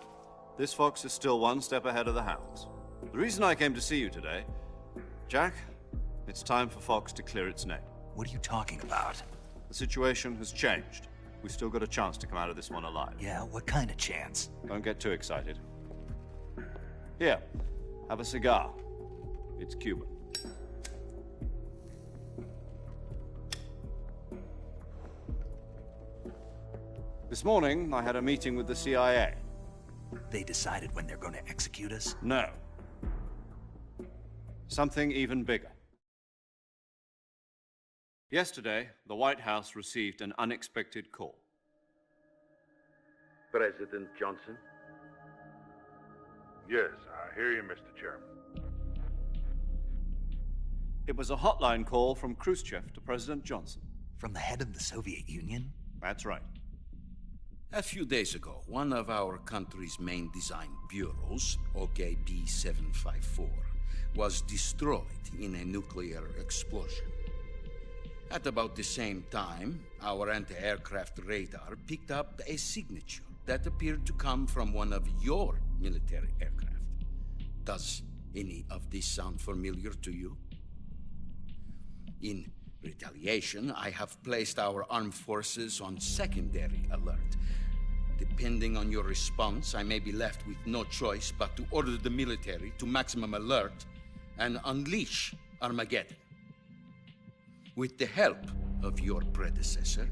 S1: This fox is still one step ahead of the hounds. The reason I came to see you today, Jack, it's time for Fox to clear its name.
S2: What are you talking about?
S1: The situation has changed. We've still got a chance to come out of this one alive.
S2: Yeah, what kind of chance?
S1: Don't get too excited. Here, have a cigar. It's Cuban. This morning, I had a meeting with the CIA.
S2: They decided when they're going to execute us?
S1: No. Something even bigger. Yesterday, the White House received an unexpected call.
S12: President Johnson?
S13: Yes, I hear you, Mr. Chairman.
S1: It was a hotline call from Khrushchev to President Johnson.
S2: From the head of the Soviet Union?
S1: That's right.
S5: A few days ago, one of our country's main design bureaus, OKB 754, was destroyed in a nuclear explosion. At about the same time, our anti-aircraft radar picked up a signature that appeared to come from one of your military aircraft. Does any of this sound familiar to you? In retaliation, I have placed our armed forces on secondary alert. Depending on your response, I may be left with no choice but to order the military to maximum alert and unleash Armageddon. With the help of your predecessor,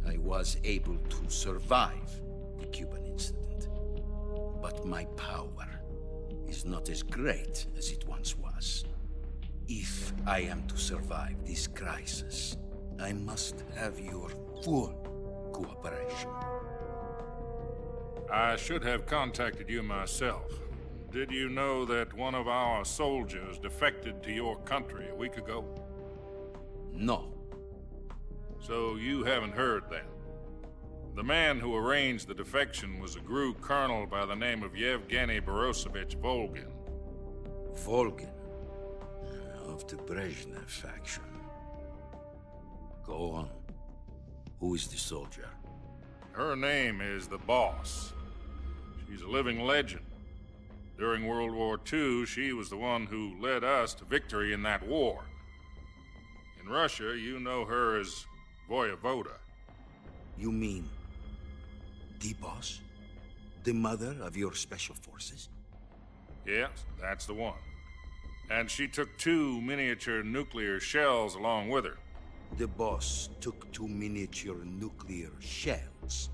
S5: I was able to survive the Cuban incident. But my power is not as great as it once was. If I am to survive this crisis, I must have your full cooperation.
S13: I should have contacted you myself. Did you know that one of our soldiers defected to your country a week ago?
S5: No.
S13: So you haven't heard then. The man who arranged the defection was a GRU colonel by the name of Yevgeny Borosovich Volgin.
S5: Volgin? Of the Brezhnev faction. Go on. Who is the soldier?
S13: Her name is the Boss. She's a living legend. During World War II, she was the one who led us to victory in that war. In Russia, you know her as Voyevoda.
S5: You mean the Boss? The mother of your special forces?
S13: Yes, that's the one. And she took 2 miniature nuclear shells along with her.
S5: The Boss took 2 miniature nuclear shells?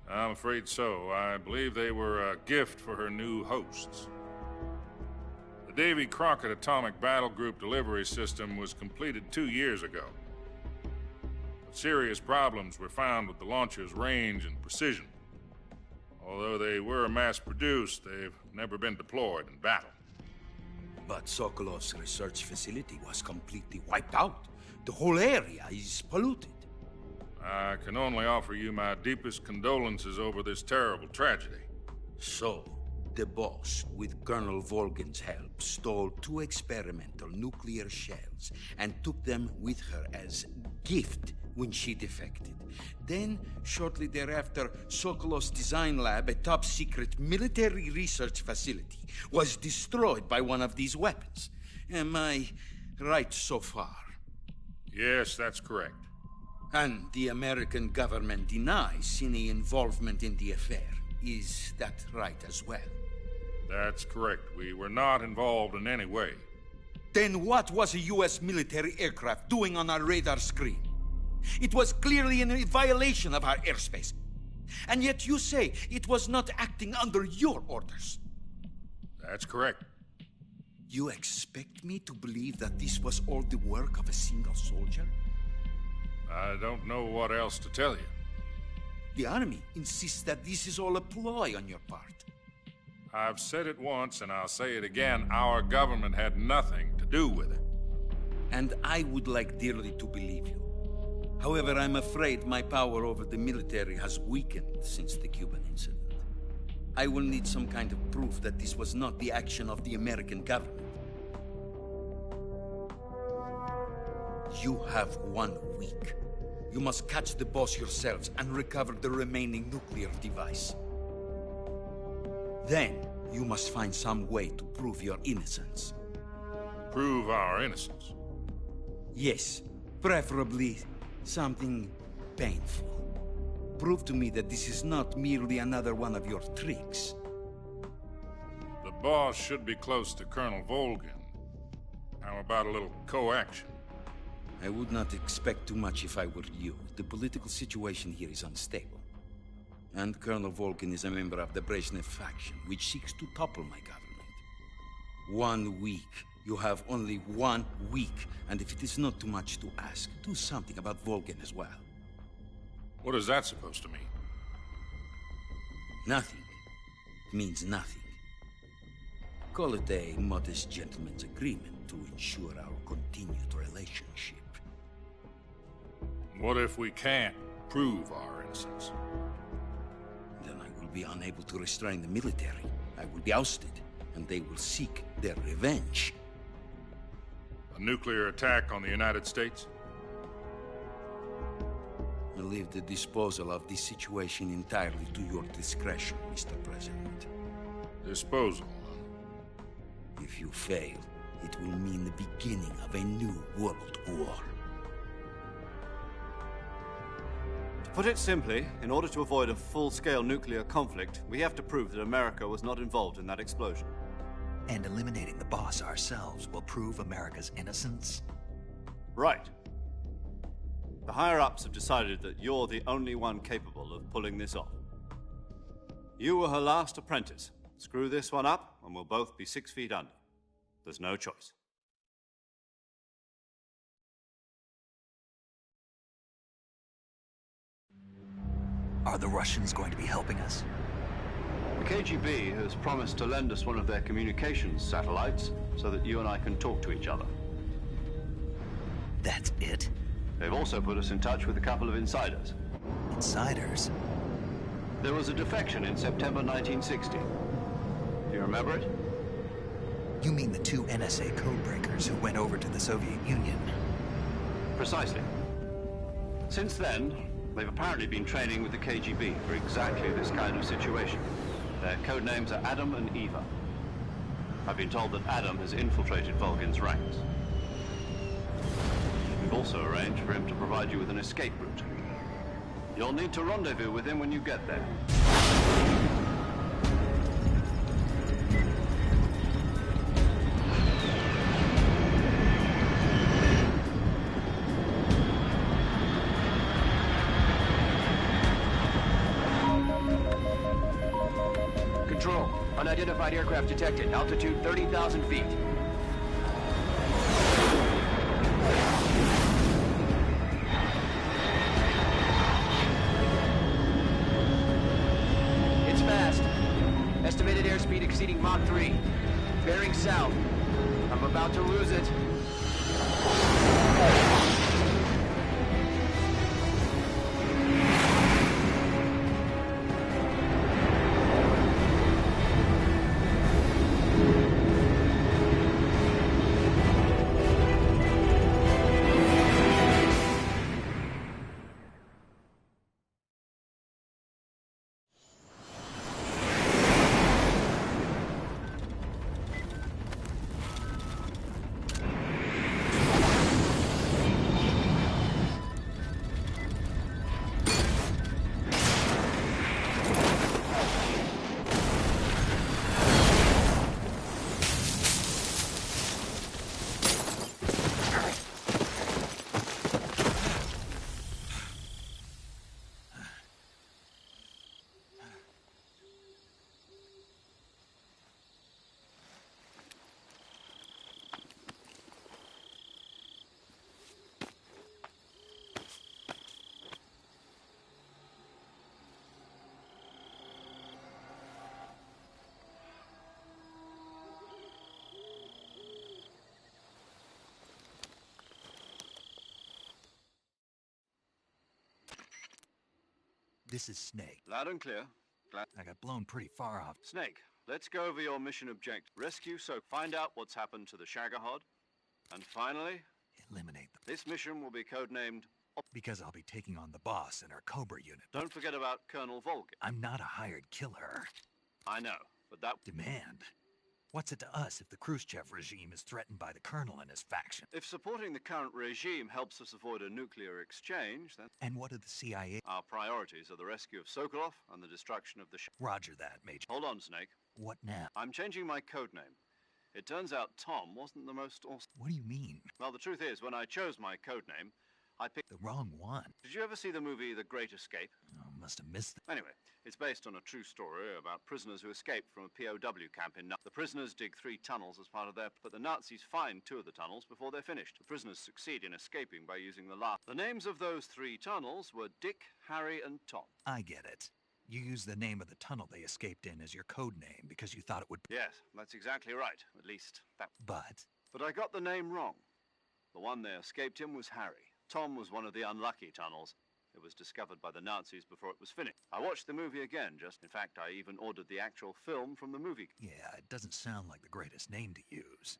S13: I'm afraid so. I believe they were a gift for her new hosts. The Davy Crockett Atomic Battle Group delivery system was completed 2 years ago. But serious problems were found with the launcher's range and precision. Although they were mass-produced, they've never been deployed in battle.
S12: But Sokolov's research facility was completely wiped out. The whole area is polluted.
S13: I can only offer you my deepest condolences over this terrible tragedy.
S12: So, the boss, with Colonel Volgin's help, stole 2 experimental nuclear shells and took them with her as gift when she defected. Then, shortly thereafter, Sokolov's design lab, a top-secret military research facility, was destroyed by one of these weapons. Am I right so far?
S13: Yes, that's correct.
S12: And the American government denies any involvement in the affair. Is that right as well?
S13: That's correct. We were not involved in any way.
S12: Then what was a U.S. military aircraft doing on our radar screen? It was clearly in violation of our airspace. And yet you say it was not acting under your orders.
S13: That's correct.
S12: You expect me to believe that this was all the work of a single soldier?
S13: I don't know what else to tell you.
S12: The Army insists that this is all a ploy on your part.
S13: I've said it once, and I'll say it again. Our government had nothing to do with it.
S12: And I would like dearly to believe you. However, I'm afraid my power over the military has weakened since the Cuban incident. I will need some kind of proof that this was not the action of the American government. You have 1 week. You must catch the boss yourselves and recover the remaining nuclear device. Then, you must find some way to prove your innocence.
S13: Prove our innocence?
S12: Yes, preferably something painful. Prove to me that this is not merely another one of your tricks.
S13: The boss should be close to Colonel Volgin. How about a little co-action?
S12: I would not expect too much if I were you. The political situation here is unstable. And Colonel Volgin is a member of the Brezhnev faction, which seeks to topple my government. 1 week. You have only 1 week. And if it is not too much to ask, do something about Volgin as well.
S13: What is that supposed to mean?
S12: Nothing. It means nothing. Call it a modest gentleman's agreement to ensure our continued relationship.
S13: What if we can't prove our innocence?
S12: Then I will be unable to restrain the military. I will be ousted, and they will seek their revenge.
S13: A nuclear attack on the United States?
S12: I leave the disposal of this situation entirely to your discretion, Mr. President.
S13: Disposal?
S12: If you fail, it will mean the beginning of a new world war.
S1: To put it simply, in order to avoid a full-scale nuclear conflict, we have to prove that America was not involved in that explosion.
S2: And eliminating the boss ourselves will prove America's innocence?
S1: Right. The higher-ups have decided that you're the only one capable of pulling this off. You were her last apprentice. Screw this one up, and we'll both be 6 feet under. There's no choice.
S2: Are the Russians going to be helping us?
S11: The KGB has promised to lend us one of their communications satellites so that you and I can talk to each other.
S2: That's it?
S11: They've also put us in touch with a couple of insiders.
S2: Insiders?
S11: There was a defection in September 1960. Do you remember it?
S2: You mean the 2 NSA codebreakers who went over to the Soviet Union?
S11: Precisely. Since then, they've apparently been training with the KGB for exactly this kind of situation. Their code names are Adam and Eva. I've been told that Adam has infiltrated Volgin's ranks. We've also arranged for him to provide you with an escape route. You'll need to rendezvous with him when you get there. Control. Unidentified aircraft detected. Altitude 30,000 feet. It's fast. Estimated airspeed exceeding Mach 3. Bearing south. I'm about to lose it.
S2: This is Snake.
S1: Loud and clear.
S2: I got blown pretty far off.
S1: Snake, let's go over your mission objective. Rescue Soap. Find out what's happened to the Shagahod. And finally,
S2: eliminate them.
S1: This mission will be codenamed...
S2: Because I'll be taking on the boss in our Cobra unit.
S1: Don't forget about Colonel Volgin.
S2: I'm not a hired killer.
S1: I know, but that...
S2: Demand. What's it to us if the Khrushchev regime is threatened by the colonel and his faction?
S1: If supporting the current regime helps us avoid a nuclear exchange, then...
S2: And what did the CIA...
S1: Our priorities are the rescue of Sokolov and the destruction of the...
S2: Roger that, Major.
S1: Hold on, Snake.
S2: What now?
S1: I'm changing my code name. It turns out Tom wasn't the most awesome...
S2: What do you mean?
S1: Well, the truth is, when I chose my code name, I picked...
S2: The wrong one.
S1: Did you ever see the movie The Great Escape?
S2: Oh, must have missed it.
S1: Anyway, it's based on a true story about prisoners who escaped from a POW camp in... The prisoners dig 3 tunnels as part of their... But the Nazis find 2 of the tunnels before they're finished. The prisoners succeed in escaping by using the last... The names of those 3 tunnels were Dick, Harry, and Tom.
S2: I get it. You used the name of the tunnel they escaped in as your code name because you thought it would...
S1: Yes, that's exactly right. At least, that...
S2: But
S1: I got the name wrong. The one they escaped in was Harry. Tom was one of the unlucky tunnels. It was discovered by the Nazis before it was finished. I watched the movie again, in fact, I even ordered the actual film from the movie.
S2: Yeah, it doesn't sound like the greatest name to use.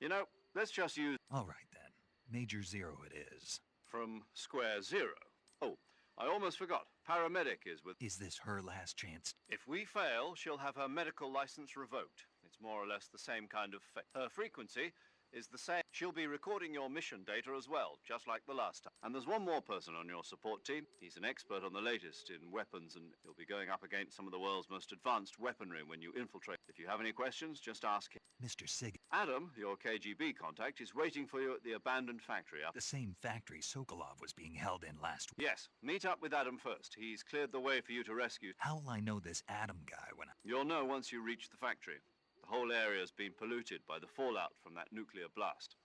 S1: You know, let's just use...
S2: All right, then. Major Zero it is.
S1: From Square Zero. Oh, I almost forgot. Paramedic is with...
S2: Is this her last chance?
S1: If we fail, she'll have her medical license revoked. It's more or less the same kind of fate. Her frequency is the same. She'll be recording your mission data as well, just like the last time. And there's one more person on your support team. He's an expert on the latest in weapons, and he'll be going up against some of the world's most advanced weaponry when you infiltrate. If you have any questions, just ask him.
S2: Mr. Sig.
S1: Adam, your KGB contact, is waiting for you at the abandoned factory.
S2: The same factory Sokolov was being held in last week.
S1: Yes, meet up with Adam first. He's cleared the way for you to rescue.
S2: How will I know this Adam guy when I...
S1: You'll know once you reach the factory. The whole area's been polluted by the fallout from that nuclear blast.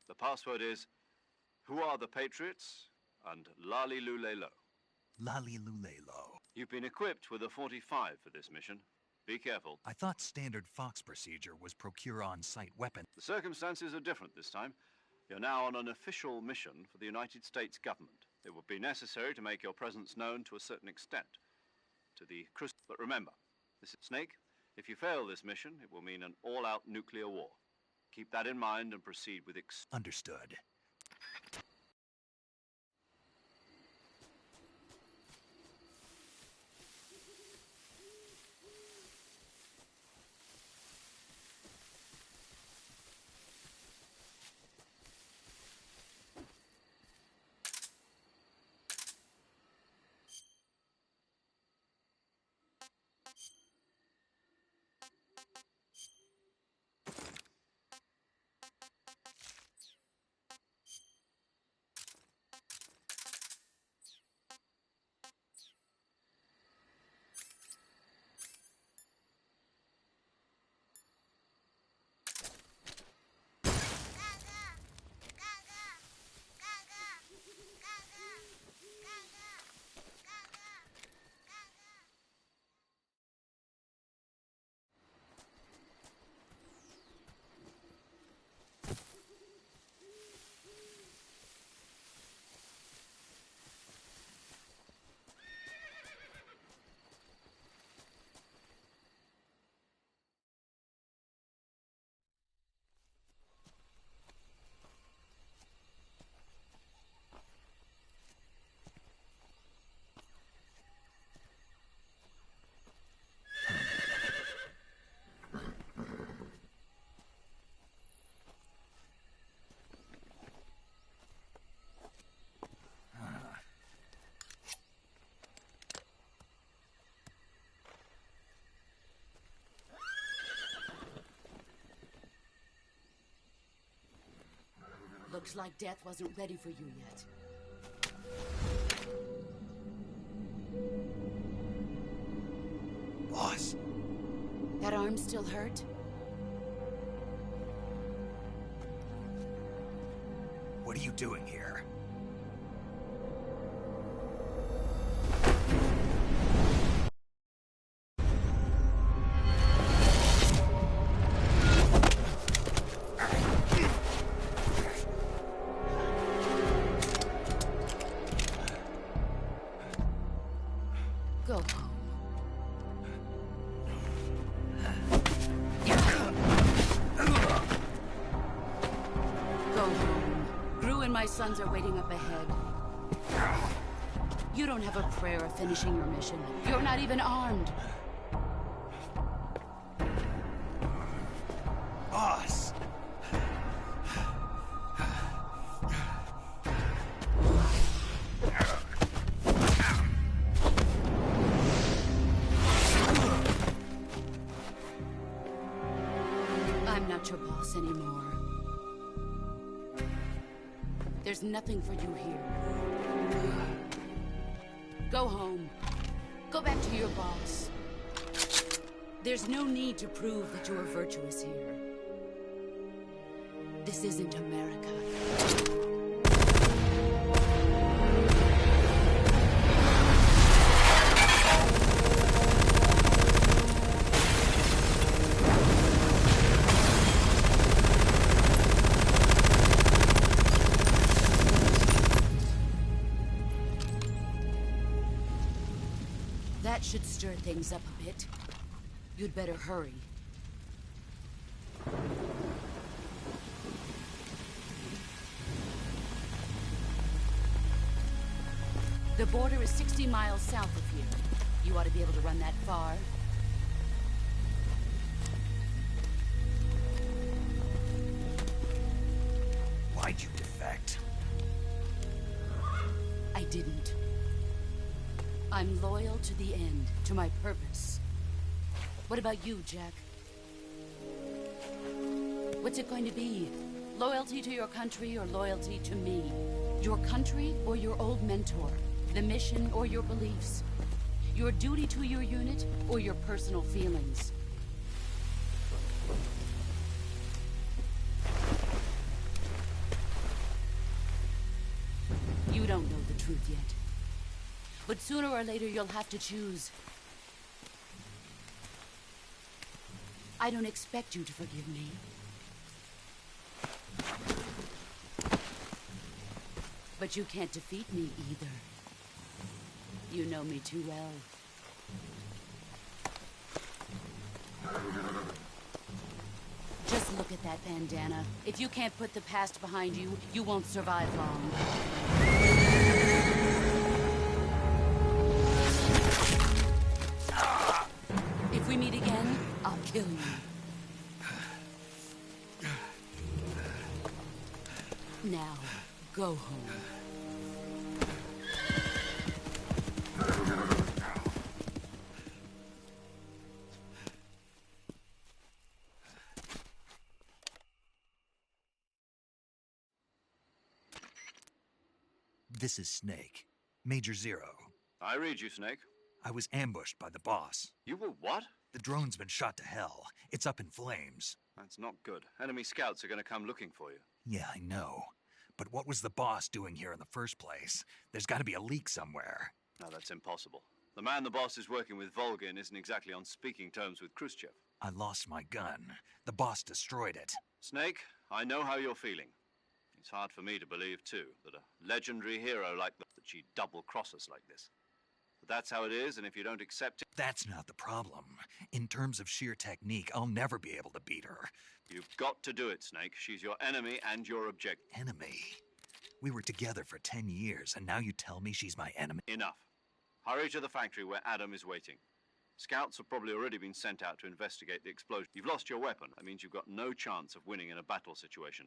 S1: The password is, who are the Patriots? And Lali Lulelo.
S2: Lali Lulelo.
S1: You've been equipped with a 45 for this mission. Be careful.
S2: I thought standard Fox procedure was procure on-site weapons.
S1: The circumstances are different this time. You're now on an official mission for the United States government. It would be necessary to make your presence known to a certain extent. But remember, this is Snake. If you fail this mission, it will mean an all-out nuclear war. Keep that in mind and proceed with
S2: Understood.
S4: Looks like death wasn't ready for you yet.
S2: Boss.
S4: That arm still hurt?
S2: What are you doing here?
S4: Go home. Go home. Gru and my sons are waiting up ahead. You don't have a prayer of finishing your mission. You're not even armed.
S2: Boss!
S4: I'm not your boss anymore. There's nothing for you here. Go home. Go back to your boss. There's no need to prove that you are virtuous here. This isn't America. That should stir things up a bit. You'd better hurry. The border is 60 miles south of here. You ought to be able to run that far.
S2: Why'd you defect?
S4: I didn't. I'm loyal to the end, to my purpose. What about you, Jack? What's it going to be? Loyalty to your country or loyalty to me? Your country or your old mentor? The mission or your beliefs? Your duty to your unit or your personal feelings? You don't know the truth yet. But sooner or later, you'll have to choose. I don't expect you to forgive me. But you can't defeat me either. You know me too well. Just look at that bandana. If you can't put the past behind you, you won't survive long. If we meet again, I'll kill you. Now, go home.
S2: This is Snake. Major Zero.
S1: I read you, Snake.
S2: I was ambushed by the boss.
S1: You were what?
S2: The drone's been shot to hell. It's up in flames.
S1: That's not good. Enemy scouts are going to come looking for you.
S2: Yeah, I know. But what was the boss doing here in the first place? There's got to be a leak somewhere.
S1: No, that's impossible. The man the boss is working with, Volgin, isn't exactly on speaking terms with Khrushchev.
S2: I lost my gun. The boss destroyed it.
S1: Snake, I know how you're feeling. It's hard for me to believe, too, that a legendary hero like that she'd double-cross us like this. But that's how it is, and if you don't accept it...
S2: That's not the problem. In terms of sheer technique, I'll never be able to beat her.
S1: You've got to do it, Snake. She's your enemy and your objective.
S2: Enemy? We were together for 10 years, and now you tell me she's my enemy?
S1: Enough. Hurry to the factory where Adam is waiting. Scouts have probably already been sent out to investigate the explosion. You've lost your weapon. That means you've got no chance of winning in a battle situation.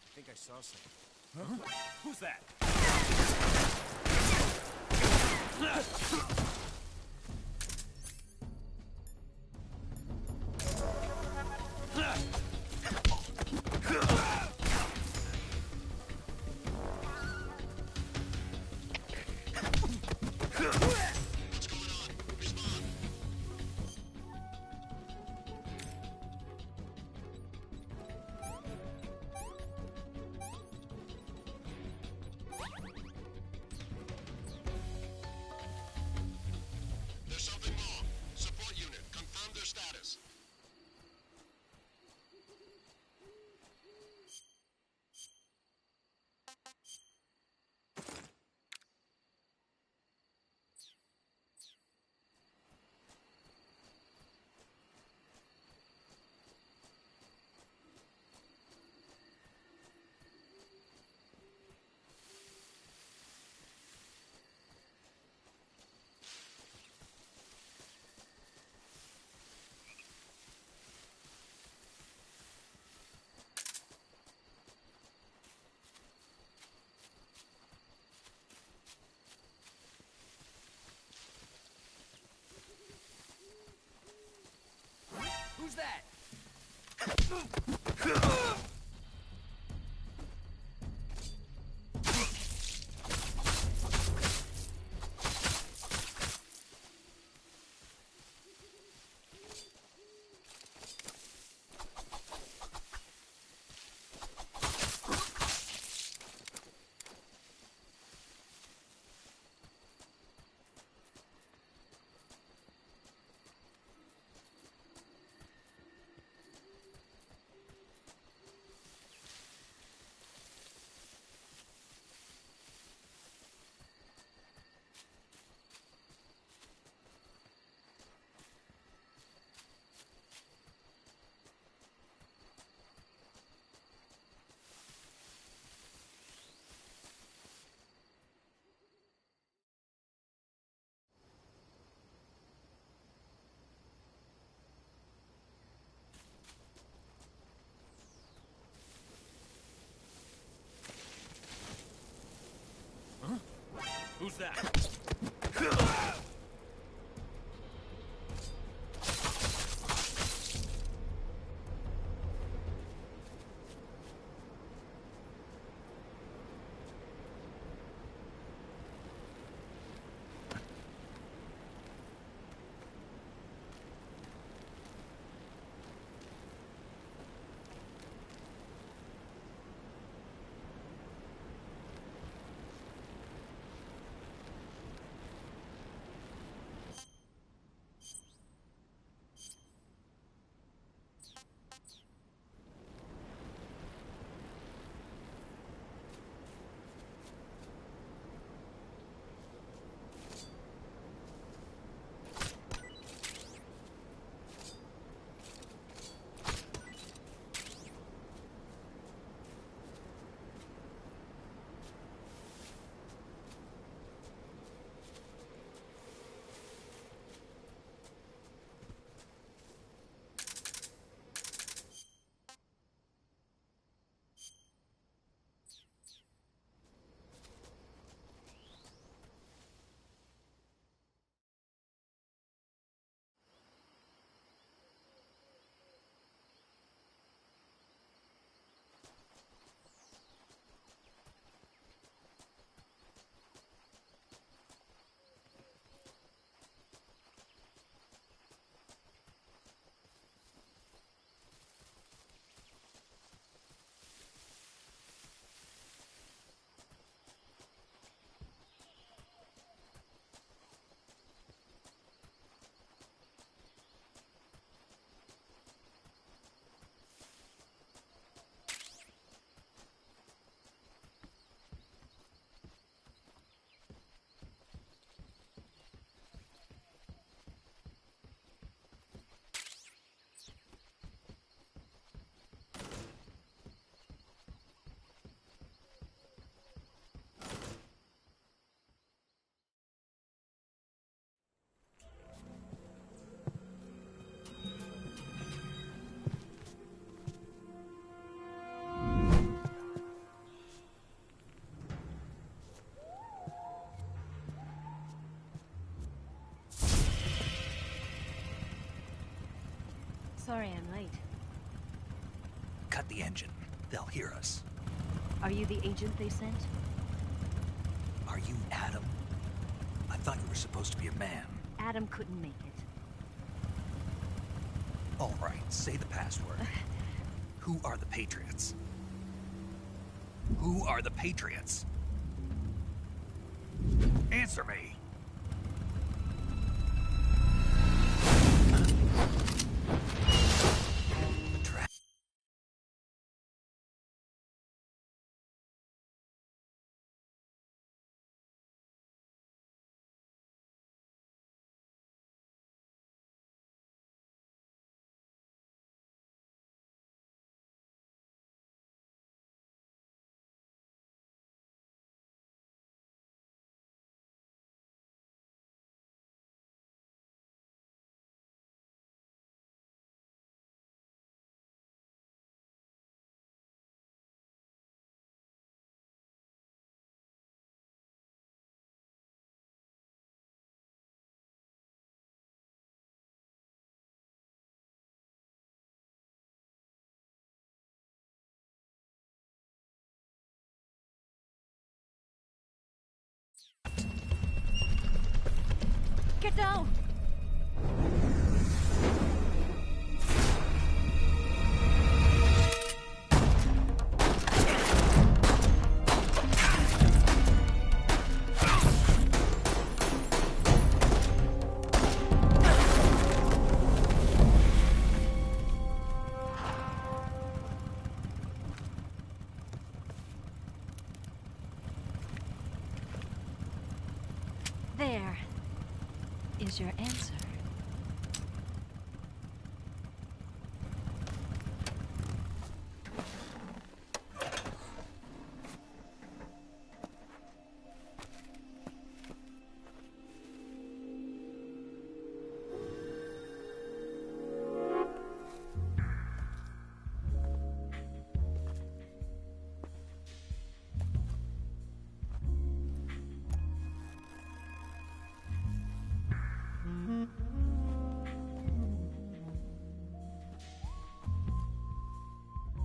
S7: I think I saw something.
S6: Huh? Who's that?
S14: There's something wrong. Support unit, confirm their status.
S7: Who's that?
S6: Who's that?
S15: Sorry I'm late.
S2: Cut the engine. They'll hear us.
S15: Are you the agent they sent?
S2: Are you Adam? I thought you were supposed to be a man.
S15: Adam couldn't make it.
S2: All right, say the password. Who are the Patriots? Who are the Patriots? Answer me!
S15: Get down! There is your answer.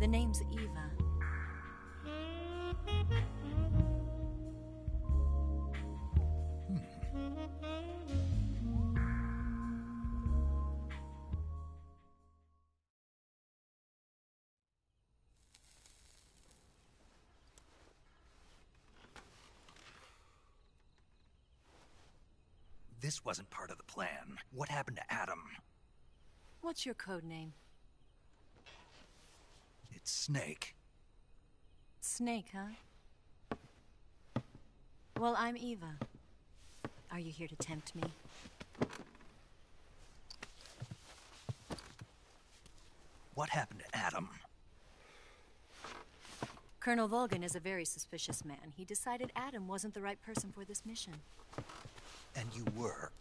S15: The name's Eva.
S2: This wasn't part of the plan. What happened to Adam?
S15: What's your code name?
S2: It's Snake.
S15: Snake, huh? Well, I'm Eva. Are you here to tempt me?
S2: What happened to Adam?
S15: Colonel Volgin is a very suspicious man. He decided Adam wasn't the right person for this mission.
S2: And you were?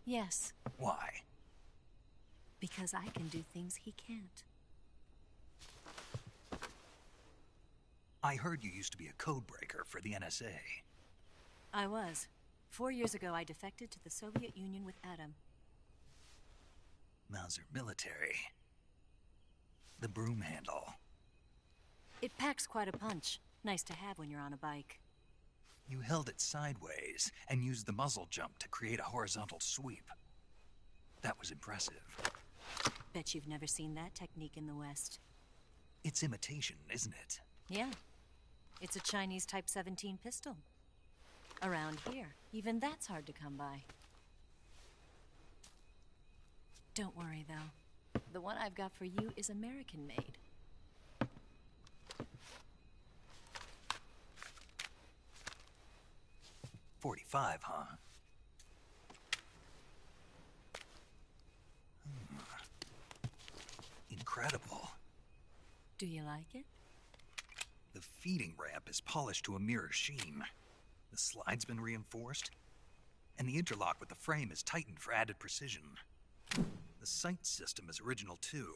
S15: Yes.
S2: Why?
S15: Because I can do things he can't.
S2: I heard you used to be a codebreaker for the NSA.
S15: I was. 4 years ago, I defected to the Soviet Union with Adam.
S2: Mauser military. The broom handle.
S15: It packs quite a punch. Nice to have when you're on a bike.
S2: You held it sideways and used the muzzle jump to create a horizontal sweep. That was impressive.
S15: Bet you've never seen that technique in the West.
S2: It's imitation, isn't it?
S15: Yeah. It's a Chinese Type 17 pistol. Around here, even that's hard to come by. Don't worry, though. The one I've got for you is American-made.
S2: .45, huh? Incredible.
S15: Do you like it?
S2: The feeding ramp is polished to a mirror sheen. The slide's been reinforced, and the interlock with the frame is tightened for added precision. The sight system is original too.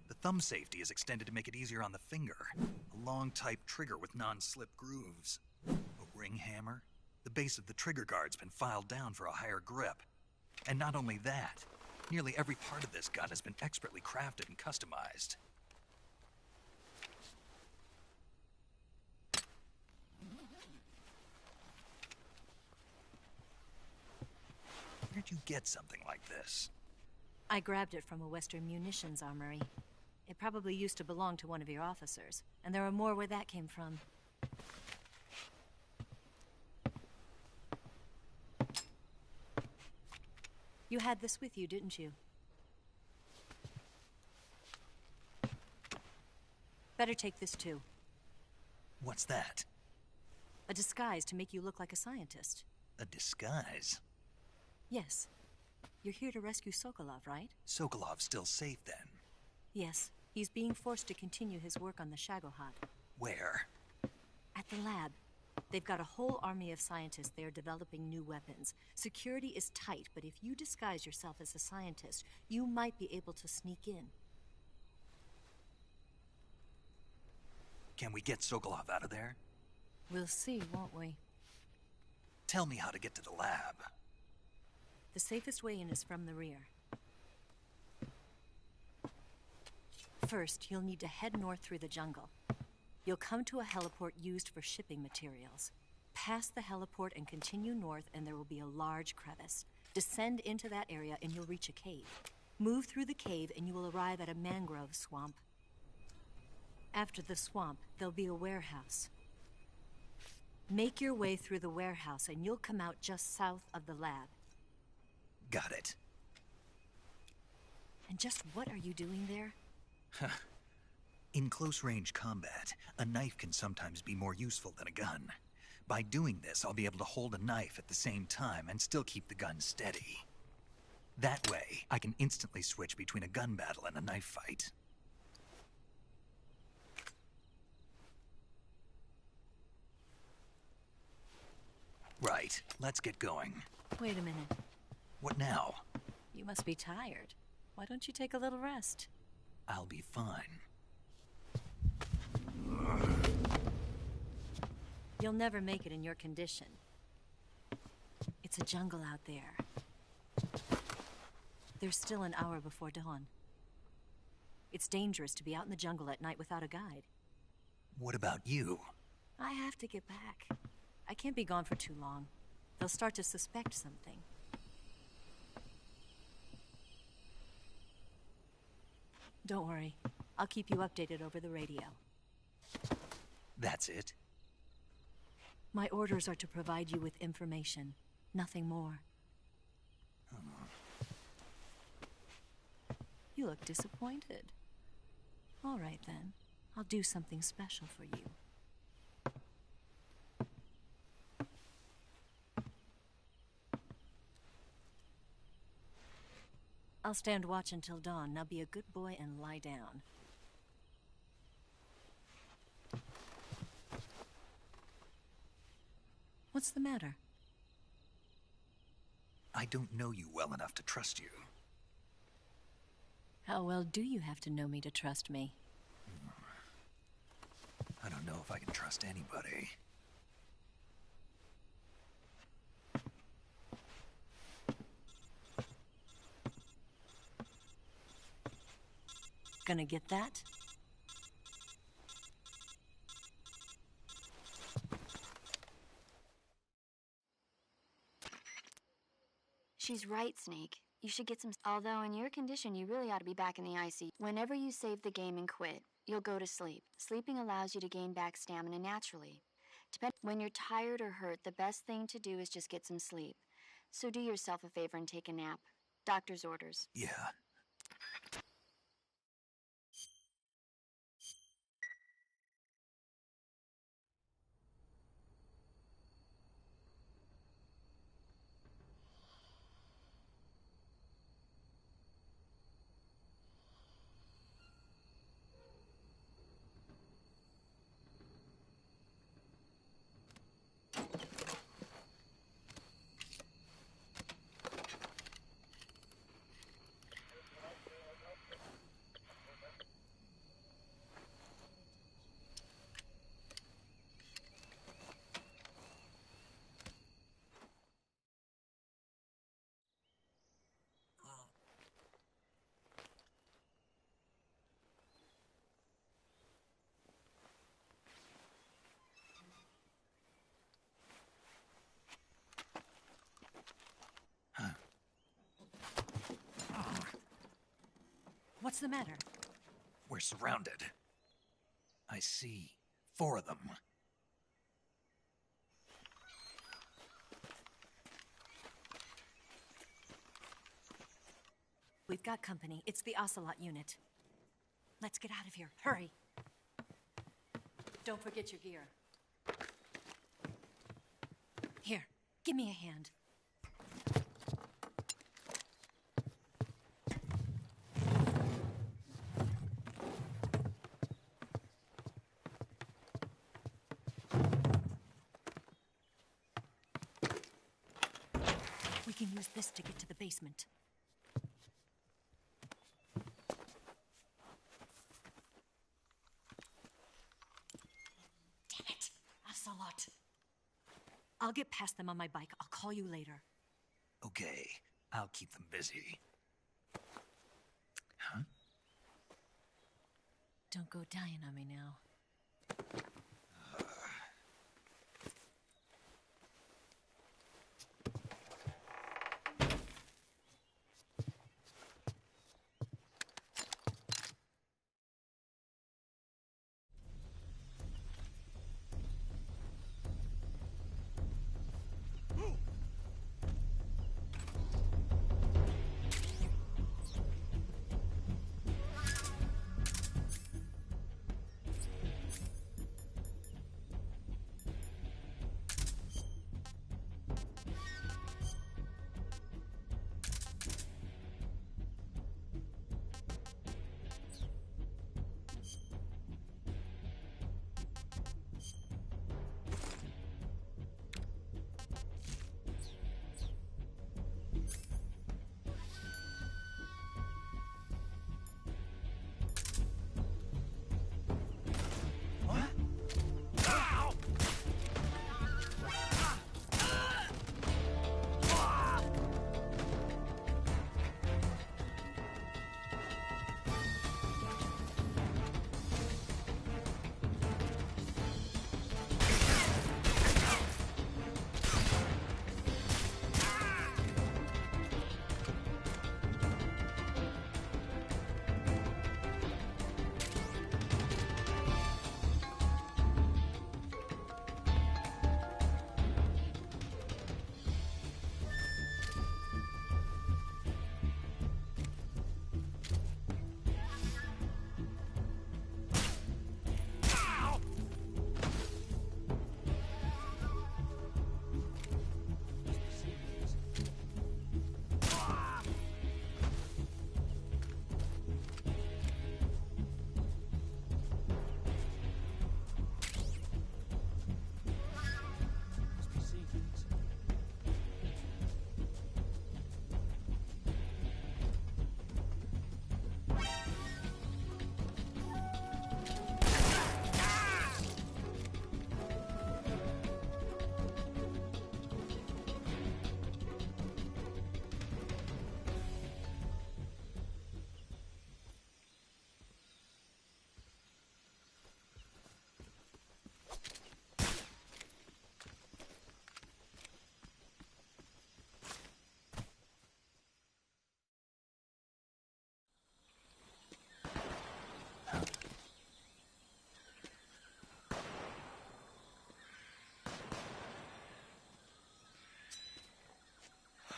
S2: The thumb safety is extended to make it easier on the finger. A long type trigger with non-slip grooves. A ring hammer. The base of the trigger guard's been filed down for a higher grip. And not only that, Nearly every part of this gun has been expertly crafted and customized. Where'd you get something like this?
S15: I grabbed it from a Western munitions armory. It probably used to belong to one of your officers, and there are more where that came from. You had this with you, didn't you? Better take this too.
S2: What's that?
S15: A disguise to make you look like a scientist.
S2: A disguise?
S15: Yes. You're here to rescue Sokolov, right?
S2: Sokolov's still safe then?
S15: Yes. He's being forced to continue his work on the Shagohod.
S2: Where?
S15: At the lab. They've got a whole army of scientists there developing new weapons. Security is tight, but if you disguise yourself as a scientist, you might be able to sneak in.
S2: Can we get Sokolov out of there?
S15: We'll see, won't we?
S2: Tell me how to get to the lab.
S15: The safest way in is from the rear. First, you'll need to head north through the jungle. You'll come to a heliport used for shipping materials. Pass the heliport and continue north, and there will be a large crevice. Descend into that area and you'll reach a cave. Move through the cave and you will arrive at a mangrove swamp. After the swamp, there'll be a warehouse. Make your way through the warehouse and you'll come out just south of the lab.
S2: Got it.
S15: And just what are you doing there?
S2: In close-range combat, a knife can sometimes be more useful than a gun. By doing this, I'll be able to hold a knife at the same time and still keep the gun steady. That way, I can instantly switch between a gun battle and a knife fight. Right, let's get going.
S15: Wait a minute.
S2: What now?
S15: You must be tired. Why don't you take a little rest?
S2: I'll be fine.
S15: You'll never make it in your condition. It's a jungle out there. There's still an hour before dawn. It's dangerous to be out in the jungle at night without a guide.
S2: What about you?
S15: I have to get back. I can't be gone for too long. They'll start to suspect something. Don't worry. I'll keep you updated over the radio.
S2: That's it?
S15: My orders are to provide you with information, nothing more. You look disappointed. All right then. I'll do something special for you. I'll stand watch until dawn. Now be a good boy and lie down. What's the matter?
S2: I don't know you well enough to trust you.
S15: How well do you have to know me to trust me?
S2: I don't know if I can trust anybody.
S15: Gonna get that?
S3: She's right, Snake. You should get some... Although in your condition, you really ought to be back in the IC. Whenever you save the game and quit, you'll go to sleep. Sleeping allows you to gain back stamina naturally. When you're tired or hurt, the best thing to do is just get some sleep. So do yourself a favor and take a nap. Doctor's orders.
S2: Yeah.
S15: What's the matter?
S2: We're surrounded. I see 4 of them.
S15: We've got company. It's the Ocelot unit. Let's get out of here. Hurry. Don't forget your gear. Here, give me a hand. We can use this to get to the basement. Damn it! Ocelot. I'll get past them on my bike. I'll call you later.
S2: Okay, I'll keep them busy. Huh?
S15: Don't go dying on me now.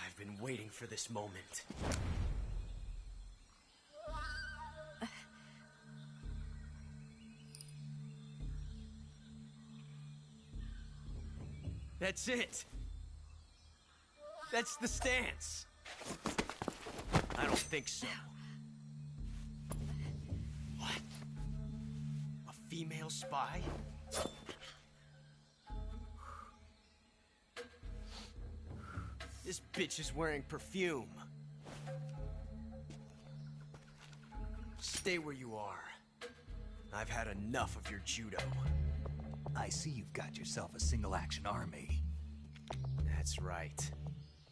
S7: I've been waiting for this moment. That's it. That's the stance. I don't think so. What? A female spy? This bitch is wearing perfume. Stay where you are. I've had enough of your judo.
S2: I see you've got yourself a single-action army.
S7: That's right.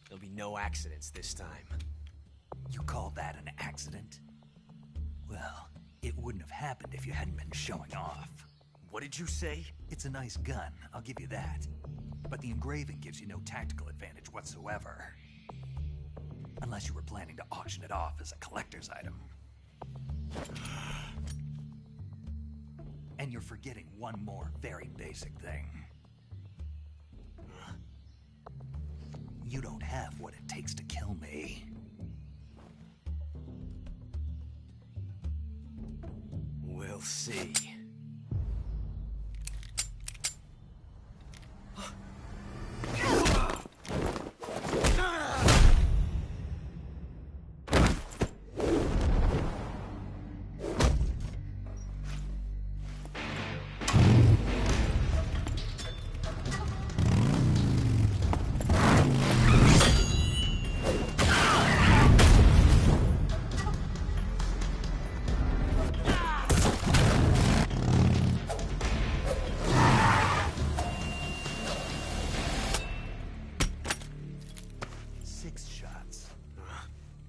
S7: There'll be no accidents this time.
S2: You call that an accident? Well, it wouldn't have happened if you hadn't been showing off.
S7: What did you say?
S2: It's a nice gun, I'll give you that. But the engraving gives you no tactical advantage whatsoever. Unless you were planning to auction it off as a collector's item. And you're forgetting one more very basic thing. You don't have what it takes to kill me.
S7: We'll see.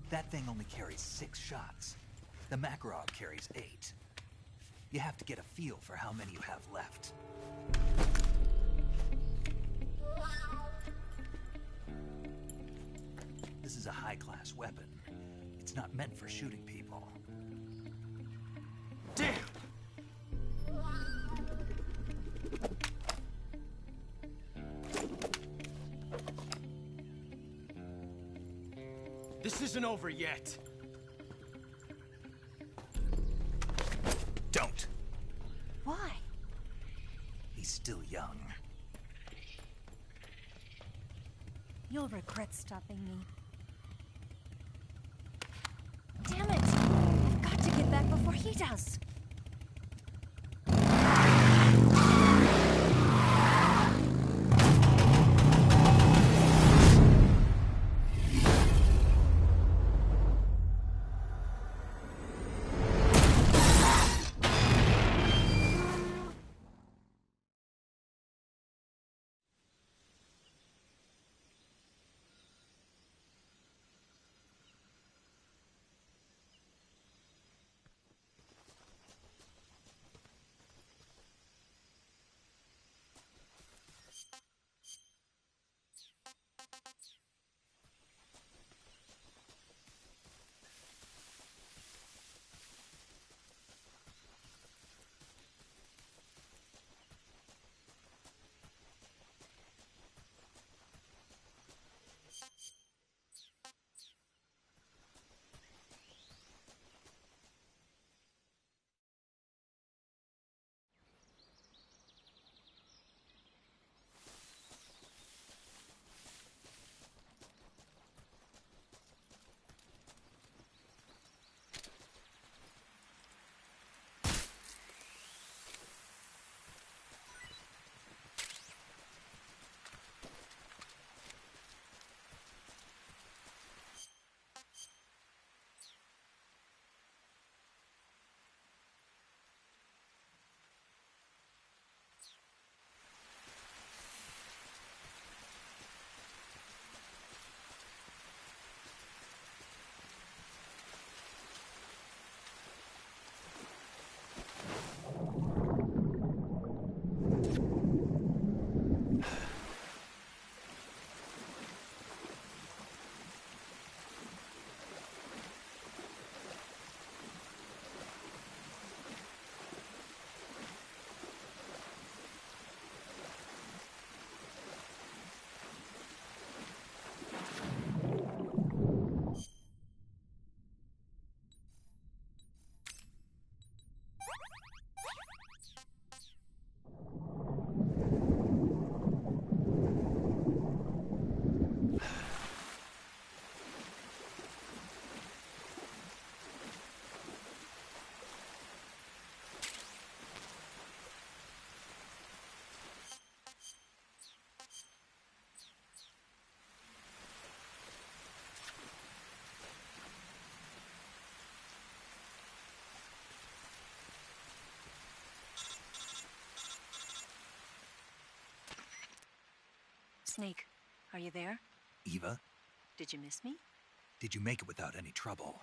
S2: That thing only carries 6 shots. The Makarov carries 8. You have to get a feel for how many you have left. This is a high-class weapon. It's not meant for shooting people.
S7: Damn! This isn't over yet.
S2: Don't.
S15: Why?
S2: He's still young.
S15: You'll regret stopping me. Damn it! I've got to get back before he does. Snake, are you there?
S2: Eva,
S15: Did you miss me?
S2: did you make it without any trouble?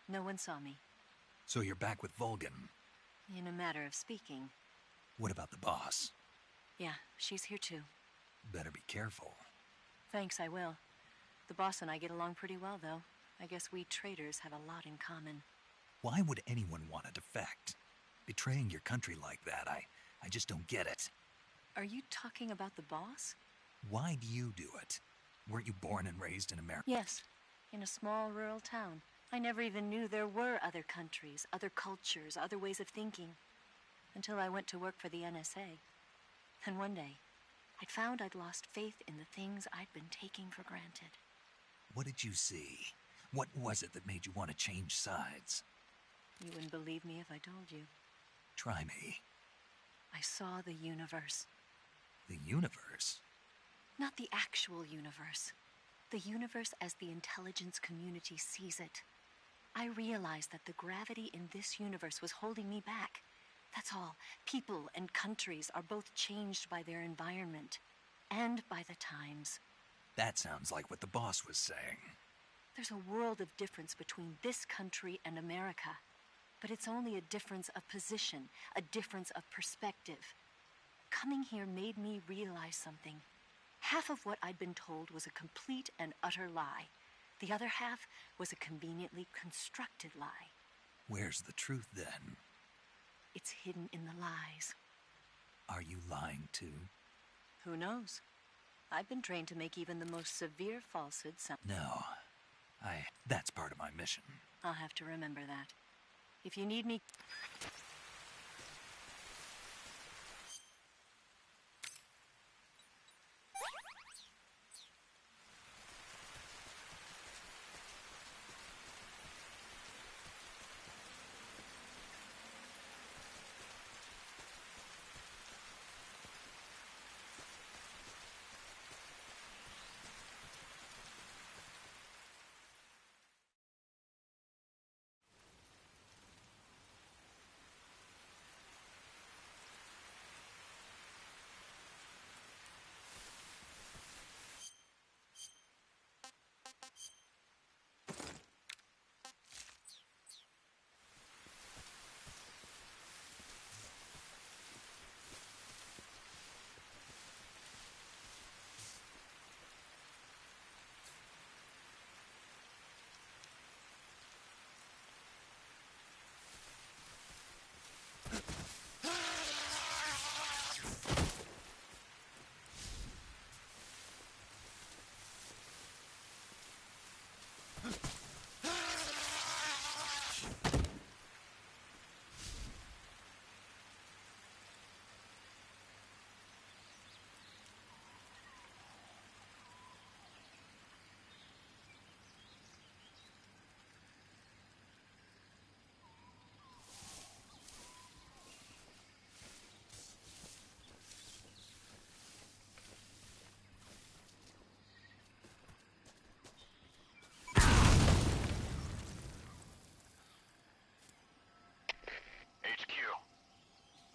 S15: No one saw me.
S2: So you're back with Volgin.
S15: In a matter of speaking.
S2: What about the boss?
S15: Yeah, she's here too.
S2: Better be careful.
S15: Thanks, I will. The boss and I get along pretty well, though. I guess we traders have a lot in common.
S2: Why would anyone want to defect? Betraying your country like that, I just don't get it.
S15: Are you talking about the boss?
S2: Why do you do it? Weren't you born and raised in America?
S15: Yes, in a small rural town. I never even knew there were other countries, other cultures, other ways of thinking. Until I went to work for the NSA. And one day, I'd found I'd lost faith in the things I'd been taking for granted.
S2: What did you see? What was it that made you want to change sides?
S15: You wouldn't believe me if I told you.
S2: Try me.
S15: I saw the universe.
S2: The universe?
S15: Not the actual universe. The universe as the intelligence community sees it. I realized that the gravity in this universe was holding me back. That's all. People and countries are both changed by their environment and by the times.
S2: That sounds like what the boss was saying.
S15: There's a world of difference between this country and America. But it's only a difference of position, a difference of perspective. Coming here made me realize something. Half of what I'd been told was a complete and utter lie. The other half was a conveniently constructed lie.
S2: Where's the truth, then?
S15: It's hidden in the lies.
S2: Are you lying, too?
S15: Who knows? I've been trained to make even the most severe falsehoods sound...
S2: No. That's part of my mission.
S15: I'll have to remember that. If you need me...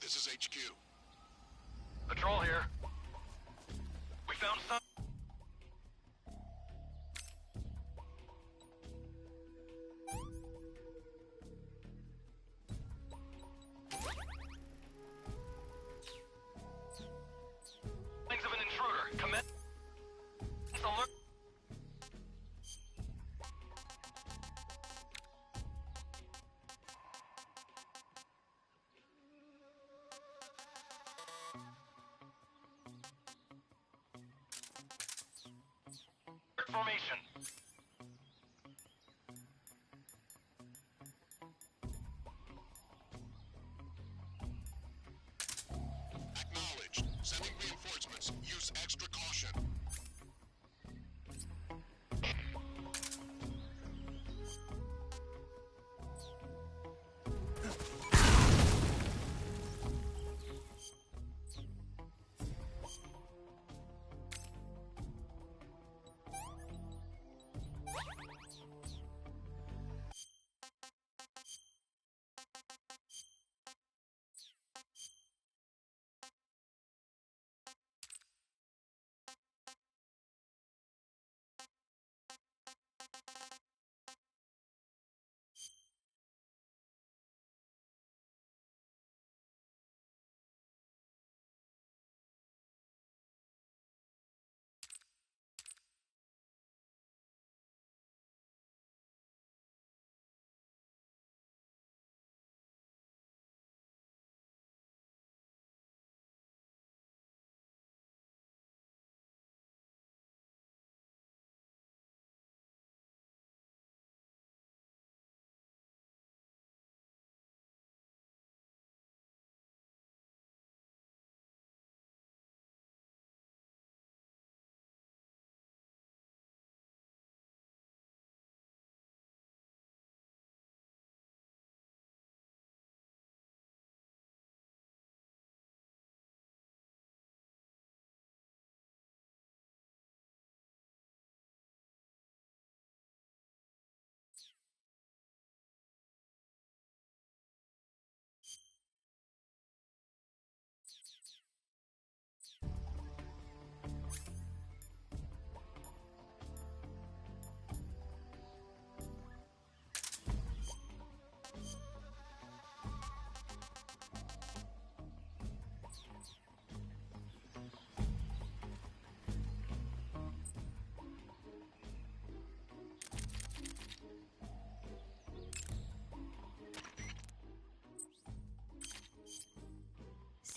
S14: This is HQ.
S11: Patrol here. We found some... Things of an intruder. Commence alert. Formation.
S14: Acknowledged. Sending reinforcements. Use extra caution.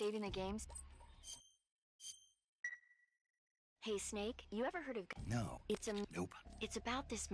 S3: saving the games? Hey, Snake, you ever heard of...
S2: No. Nope.
S3: It's about this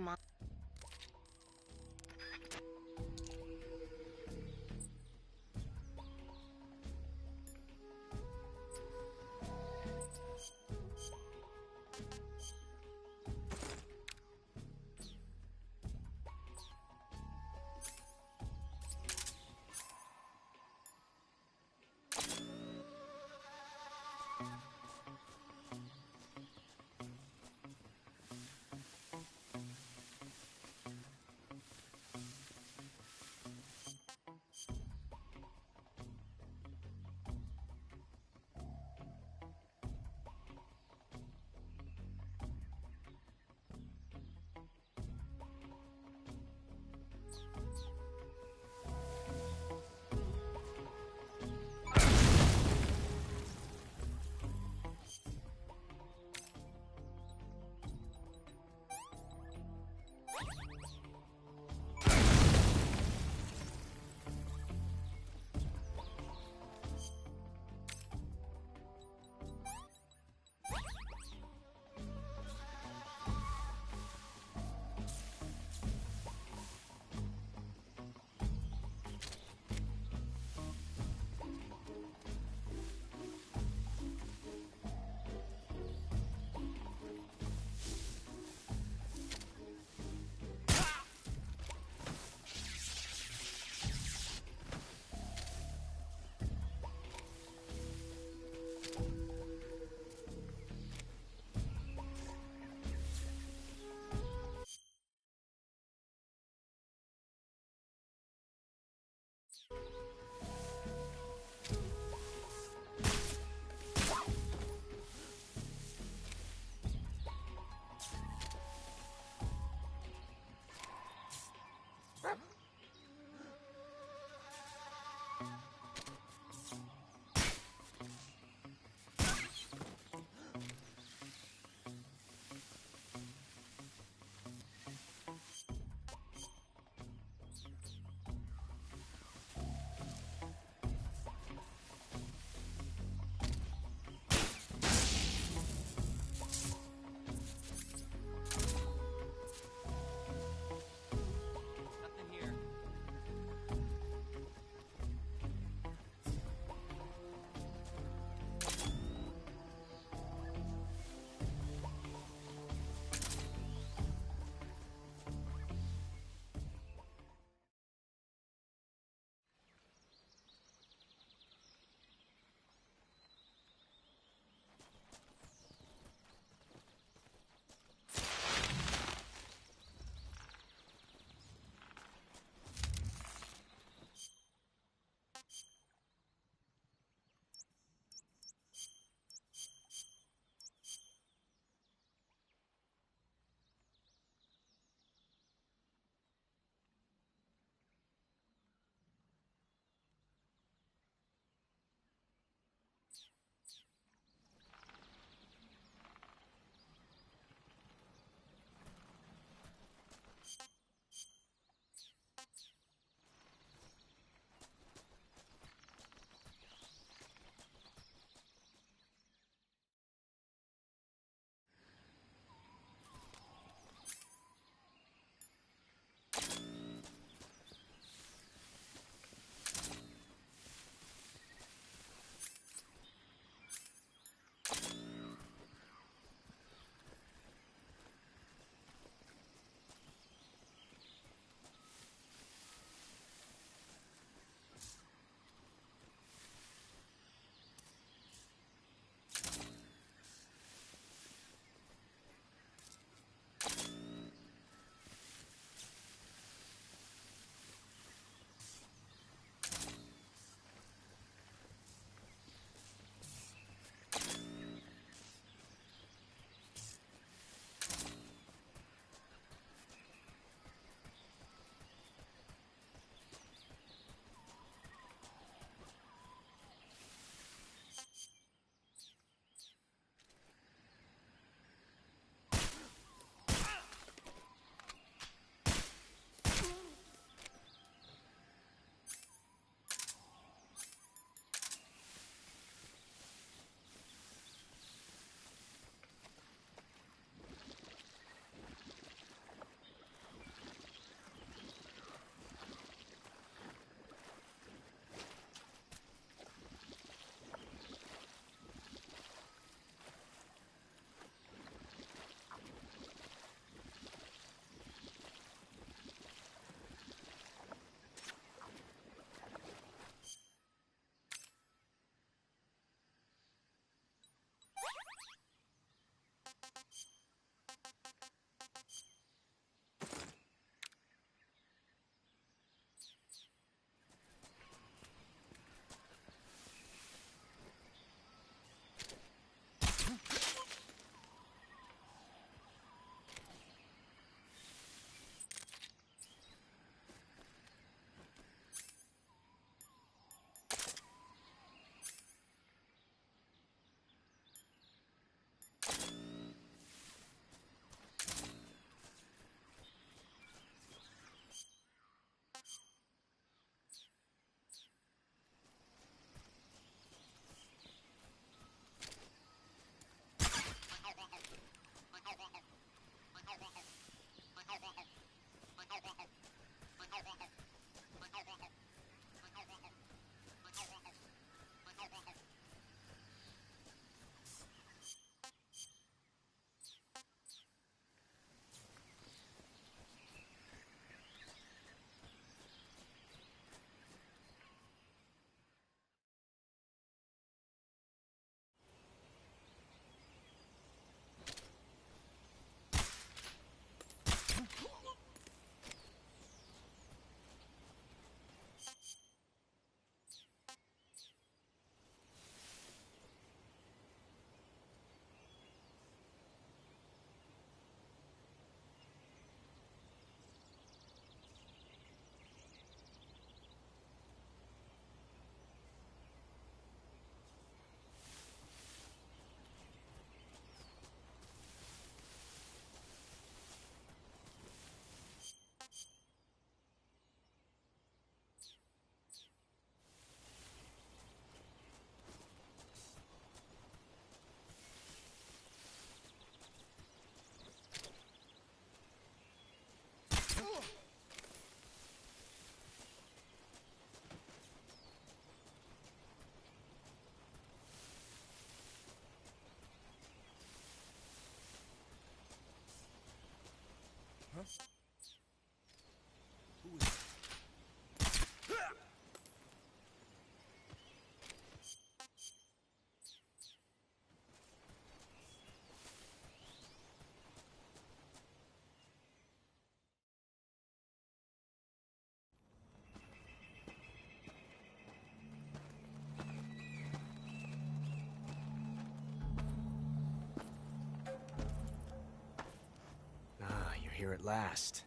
S7: Here at last.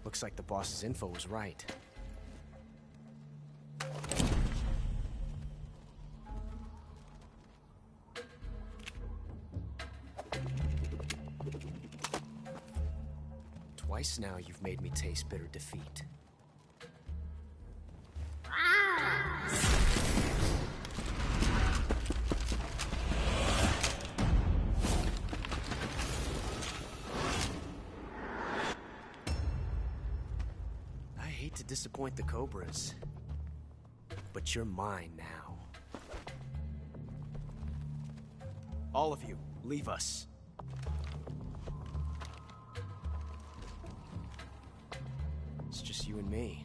S7: Looks like the boss's info was right. Twice now you've made me taste bitter defeat. To disappoint the Cobras, but you're mine now. All of you, leave us. It's just you and me.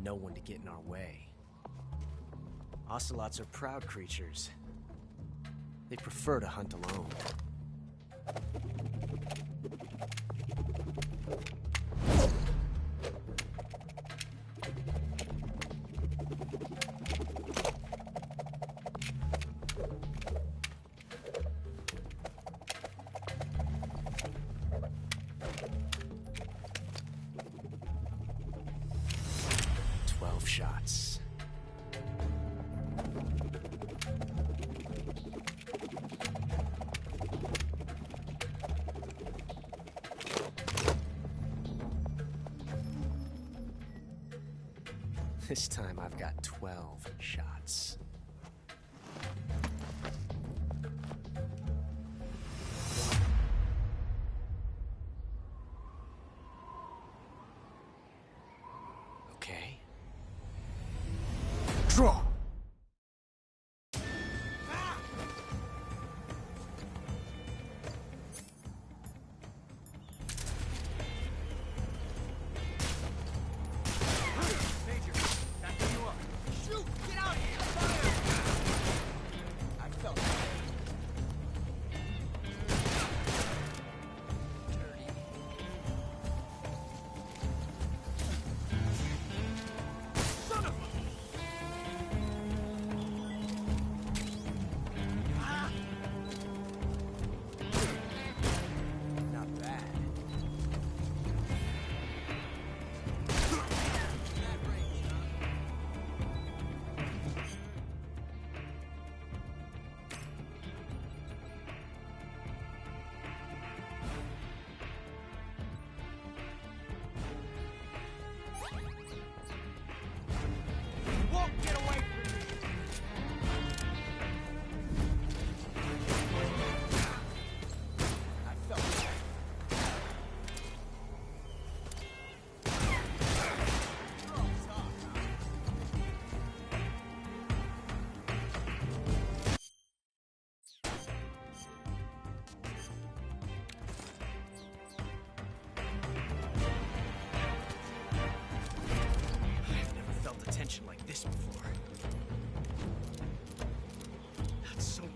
S7: No one to get in our way. Ocelots are proud creatures. They prefer to hunt alone. 12 shots. This time I've got 12 shots. Okay. Draw!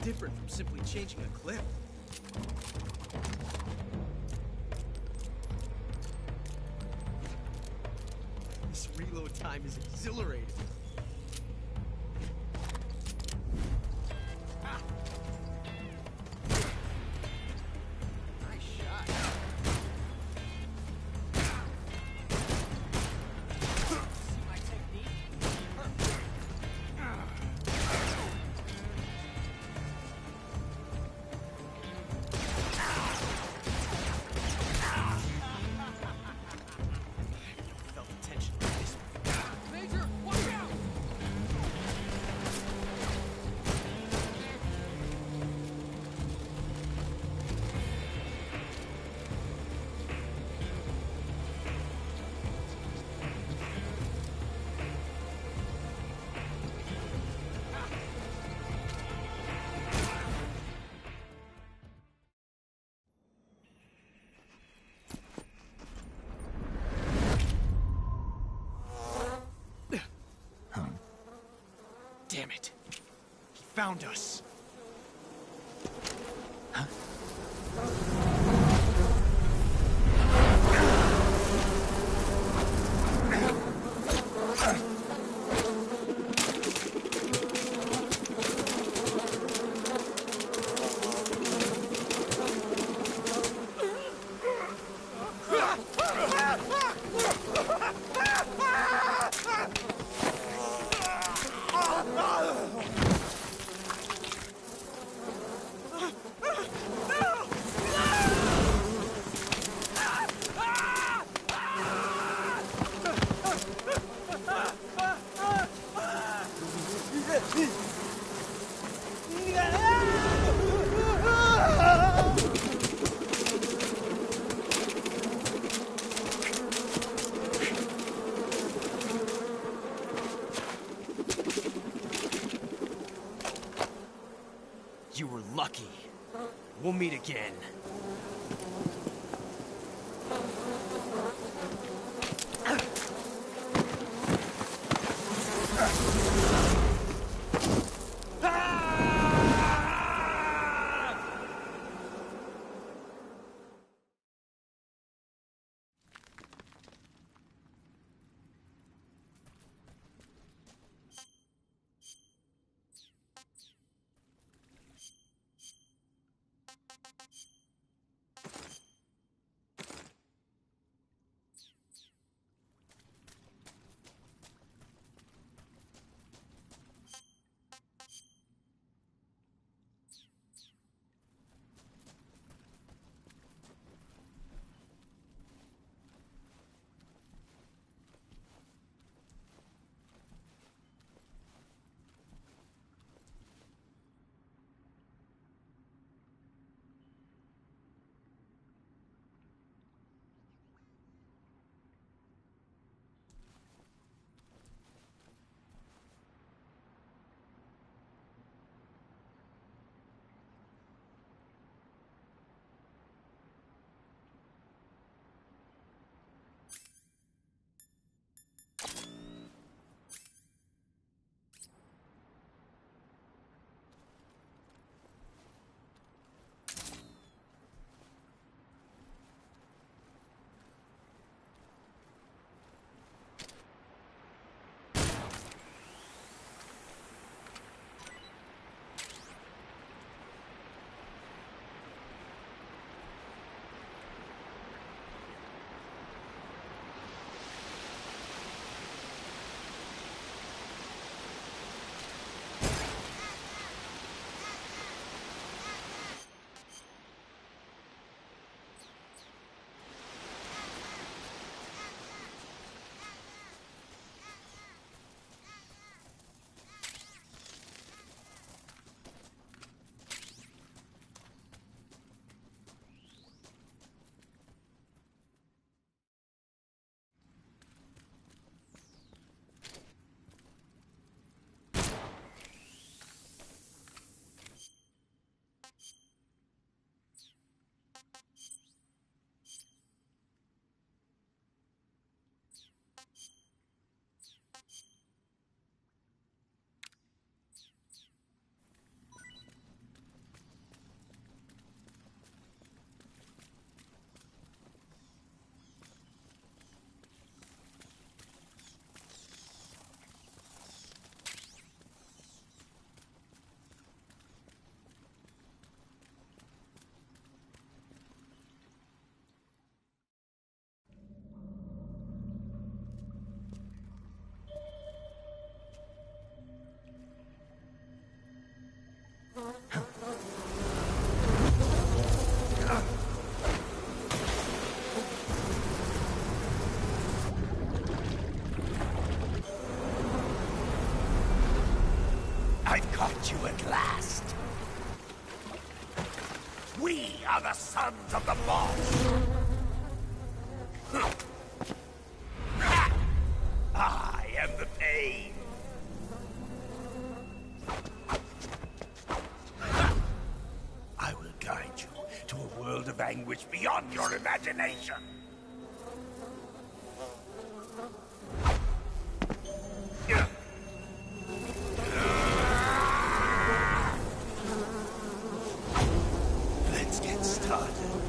S7: different from simply changing a clip. This reload time is exhilarating. Nice shot. See my technique? Felt the tension like this before. Major, watch out! Damn it. He found us. You were lucky. We'll meet again.
S16: find you at last. We are the sons of the boss. I am the pain. I will guide you to a world of anguish beyond your imagination. Let's get started.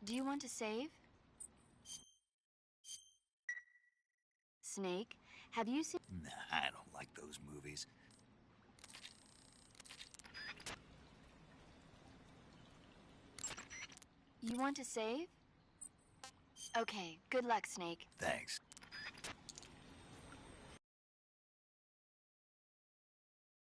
S3: Do you want to save? Snake, have you seen...
S2: Nah, I don't like those movies.
S3: You want to save? Okay, good luck, Snake.
S2: Thanks.